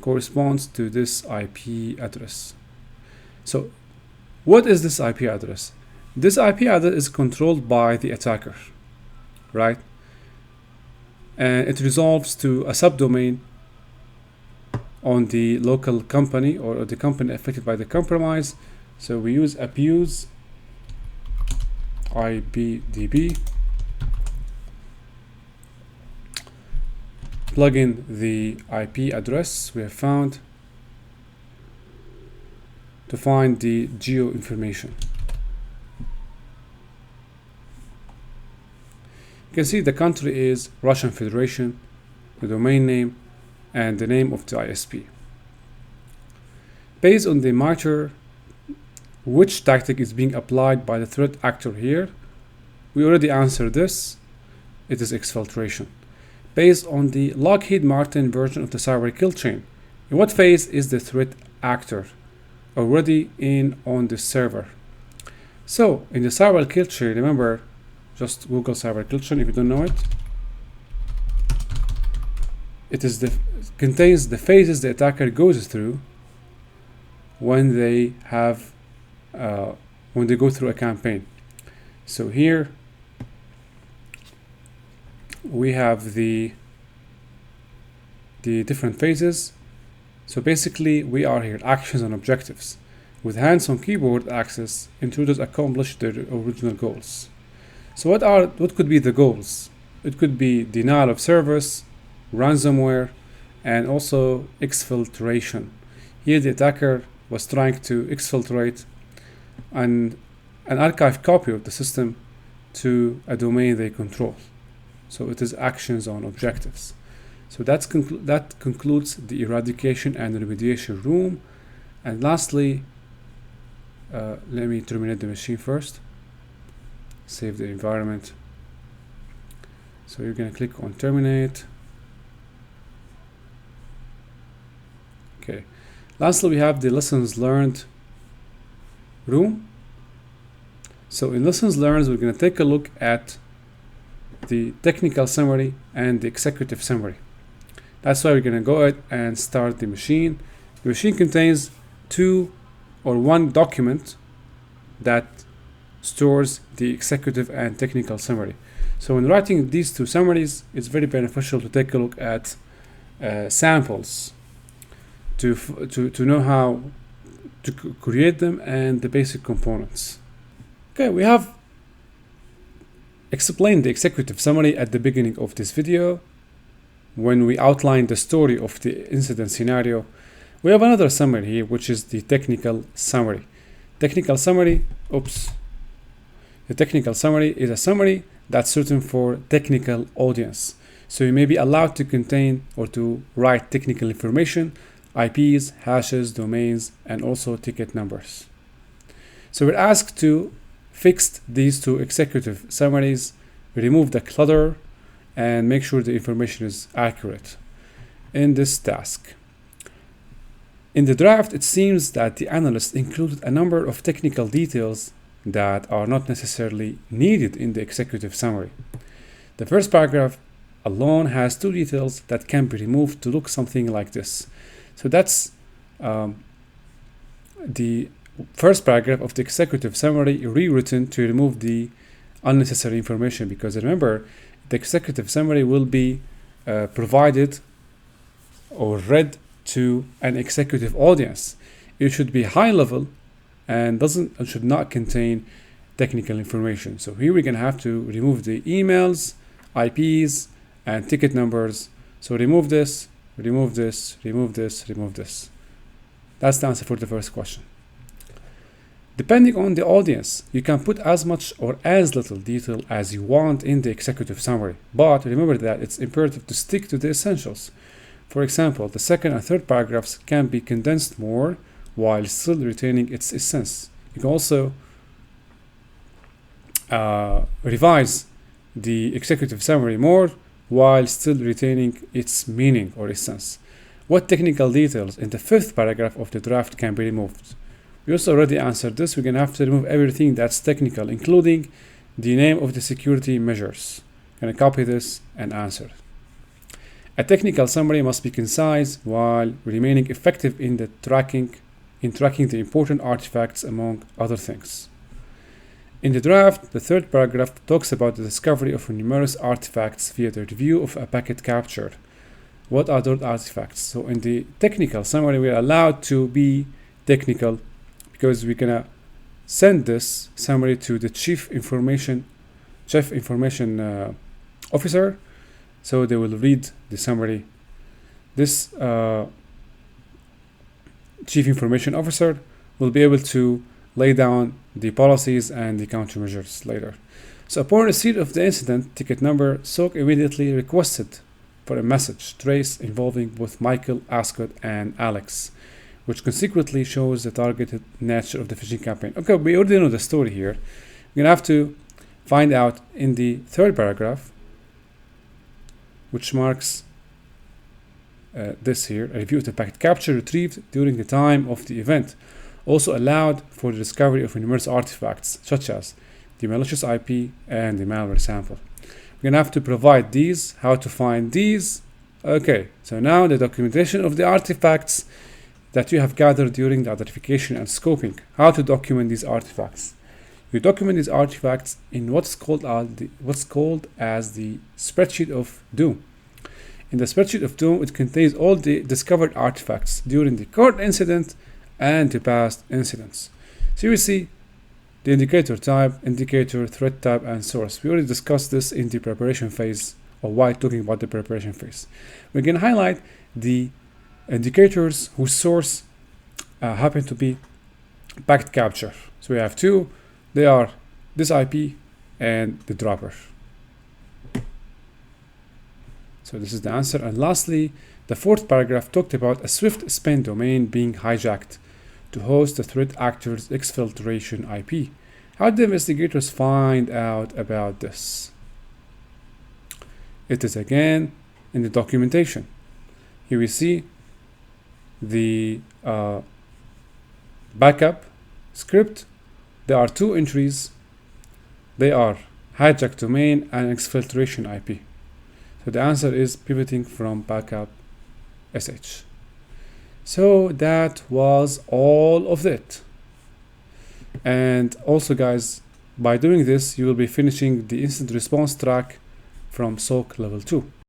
corresponds to this IP address. So what is this IP address? This IP address is controlled by the attacker, right? And it resolves to a subdomain on the local company or the company affected by the compromise. So we use abuse ibdb, plug in the IP address we have found to find the geo information. You can see the country is Russian Federation, the domain name, and the name of the ISP. Based on the matter, which tactic is being applied by the threat actor here? We already answered this. It is exfiltration. based on the Lockheed Martin version of the cyber kill chain. In what phase is the threat actor already in on the server? So in the cyber kill chain, remember, just Google cyber kill chain if you don't know it. It contains the phases the attacker goes through when they go through a campaign. So here we have the different phases. So basically we are here actions and objectives. With hands-on keyboard access, intruders accomplish their original goals. So what could be the goals? It could be denial of service, ransomware, and also exfiltration. Here the attacker was trying to exfiltrate an archived copy of the system to a domain they control. So it is actions on objectives. So that concludes the eradication and remediation room. And lastly, let me terminate the machine first. Save the environment. So you're going to click on terminate. Okay. Lastly, we have the lessons learned room. So in lessons learned, we're going to take a look at the technical summary and the executive summary. That's why we're going to go ahead and start the machine. The machine contains one document that stores the executive and technical summary. So when writing these two summaries, it's very beneficial to take a look at samples to know how to create them and the basic components. Okay, we have explained the executive summary at the beginning of this video when we outlined the story of the incident scenario. We have another summary here, which is the technical summary. The technical summary is a summary that's certain for technical audience. So you may be allowed to contain or to write technical information, IPs, hashes, domains, and also ticket numbers. So we're asked to fix these two executive summaries, remove the clutter, and make sure the information is accurate in this task. In the draft, it seems that the analyst included a number of technical details that are not necessarily needed in the executive summary. The first paragraph alone has two details that can be removed to look something like this. So that's the first paragraph of the executive summary rewritten to remove the unnecessary information, because remember, the executive summary will be provided or read to an executive audience. It should be high level and should not contain technical information. So here we're going to have to remove the emails, IPs, and ticket numbers. So remove this, remove this, remove this, remove this. That's the answer for the first question. Depending on the audience, you can put as much or as little detail as you want in the executive summary, but remember that it's imperative to stick to the essentials. For example, the second and third paragraphs can be condensed more while still retaining its essence. You can also revise the executive summary more while still retaining its meaning or essence. What technical details in the fifth paragraph of the draft can be removed? We also already answered this. We're going to have to remove everything that's technical, including the name of the security measures. I'm going to copy this and answer. A technical summary must be concise while remaining effective in tracking the important artifacts, among other things. In the draft, the third paragraph talks about the discovery of numerous artifacts via the review of a packet captured. What are those artifacts? So in the technical summary, we are allowed to be technical because we're gonna send this summary to the chief information officer, so they will read the summary. This chief information officer will be able to lay down the policies and the countermeasures later. So upon receipt of the incident ticket number, SOC immediately requested for a message trace involving both Michael, Ascot, and Alex, which consequently shows the targeted nature of the phishing campaign. Okay, we already know the story here. We're gonna have to find out in the third paragraph which marks this here, a review of the packet capture retrieved during the time of the event. Also allowed for the discovery of numerous artifacts, such as the malicious IP and the malware sample. We're gonna have to provide these, how to find these. Okay, so now the documentation of the artifacts that you have gathered during the identification and scoping. How to document these artifacts. You document these artifacts in what's called as the spreadsheet of doom. In the spreadsheet of doom, it contains all the discovered artifacts during the current incident and the past incidents. So you see the indicator type, indicator, threat type, and source. We already discussed this in the preparation phase, or while talking about the preparation phase. We're going to highlight the indicators whose source happen to be packet capture. So we have two. They are this IP and the dropper. So this is the answer. And lastly, the fourth paragraph talked about a swiftspend domain being hijacked to host the threat actor's exfiltration IP. How did the investigators find out about this? It is again in the documentation. Here we see the backup script. There are two entries. They are hijack domain and exfiltration IP. So the answer is pivoting from backup SH. So that was all of it. And also guys, by doing this, you will be finishing the incident response track from SOC level 2.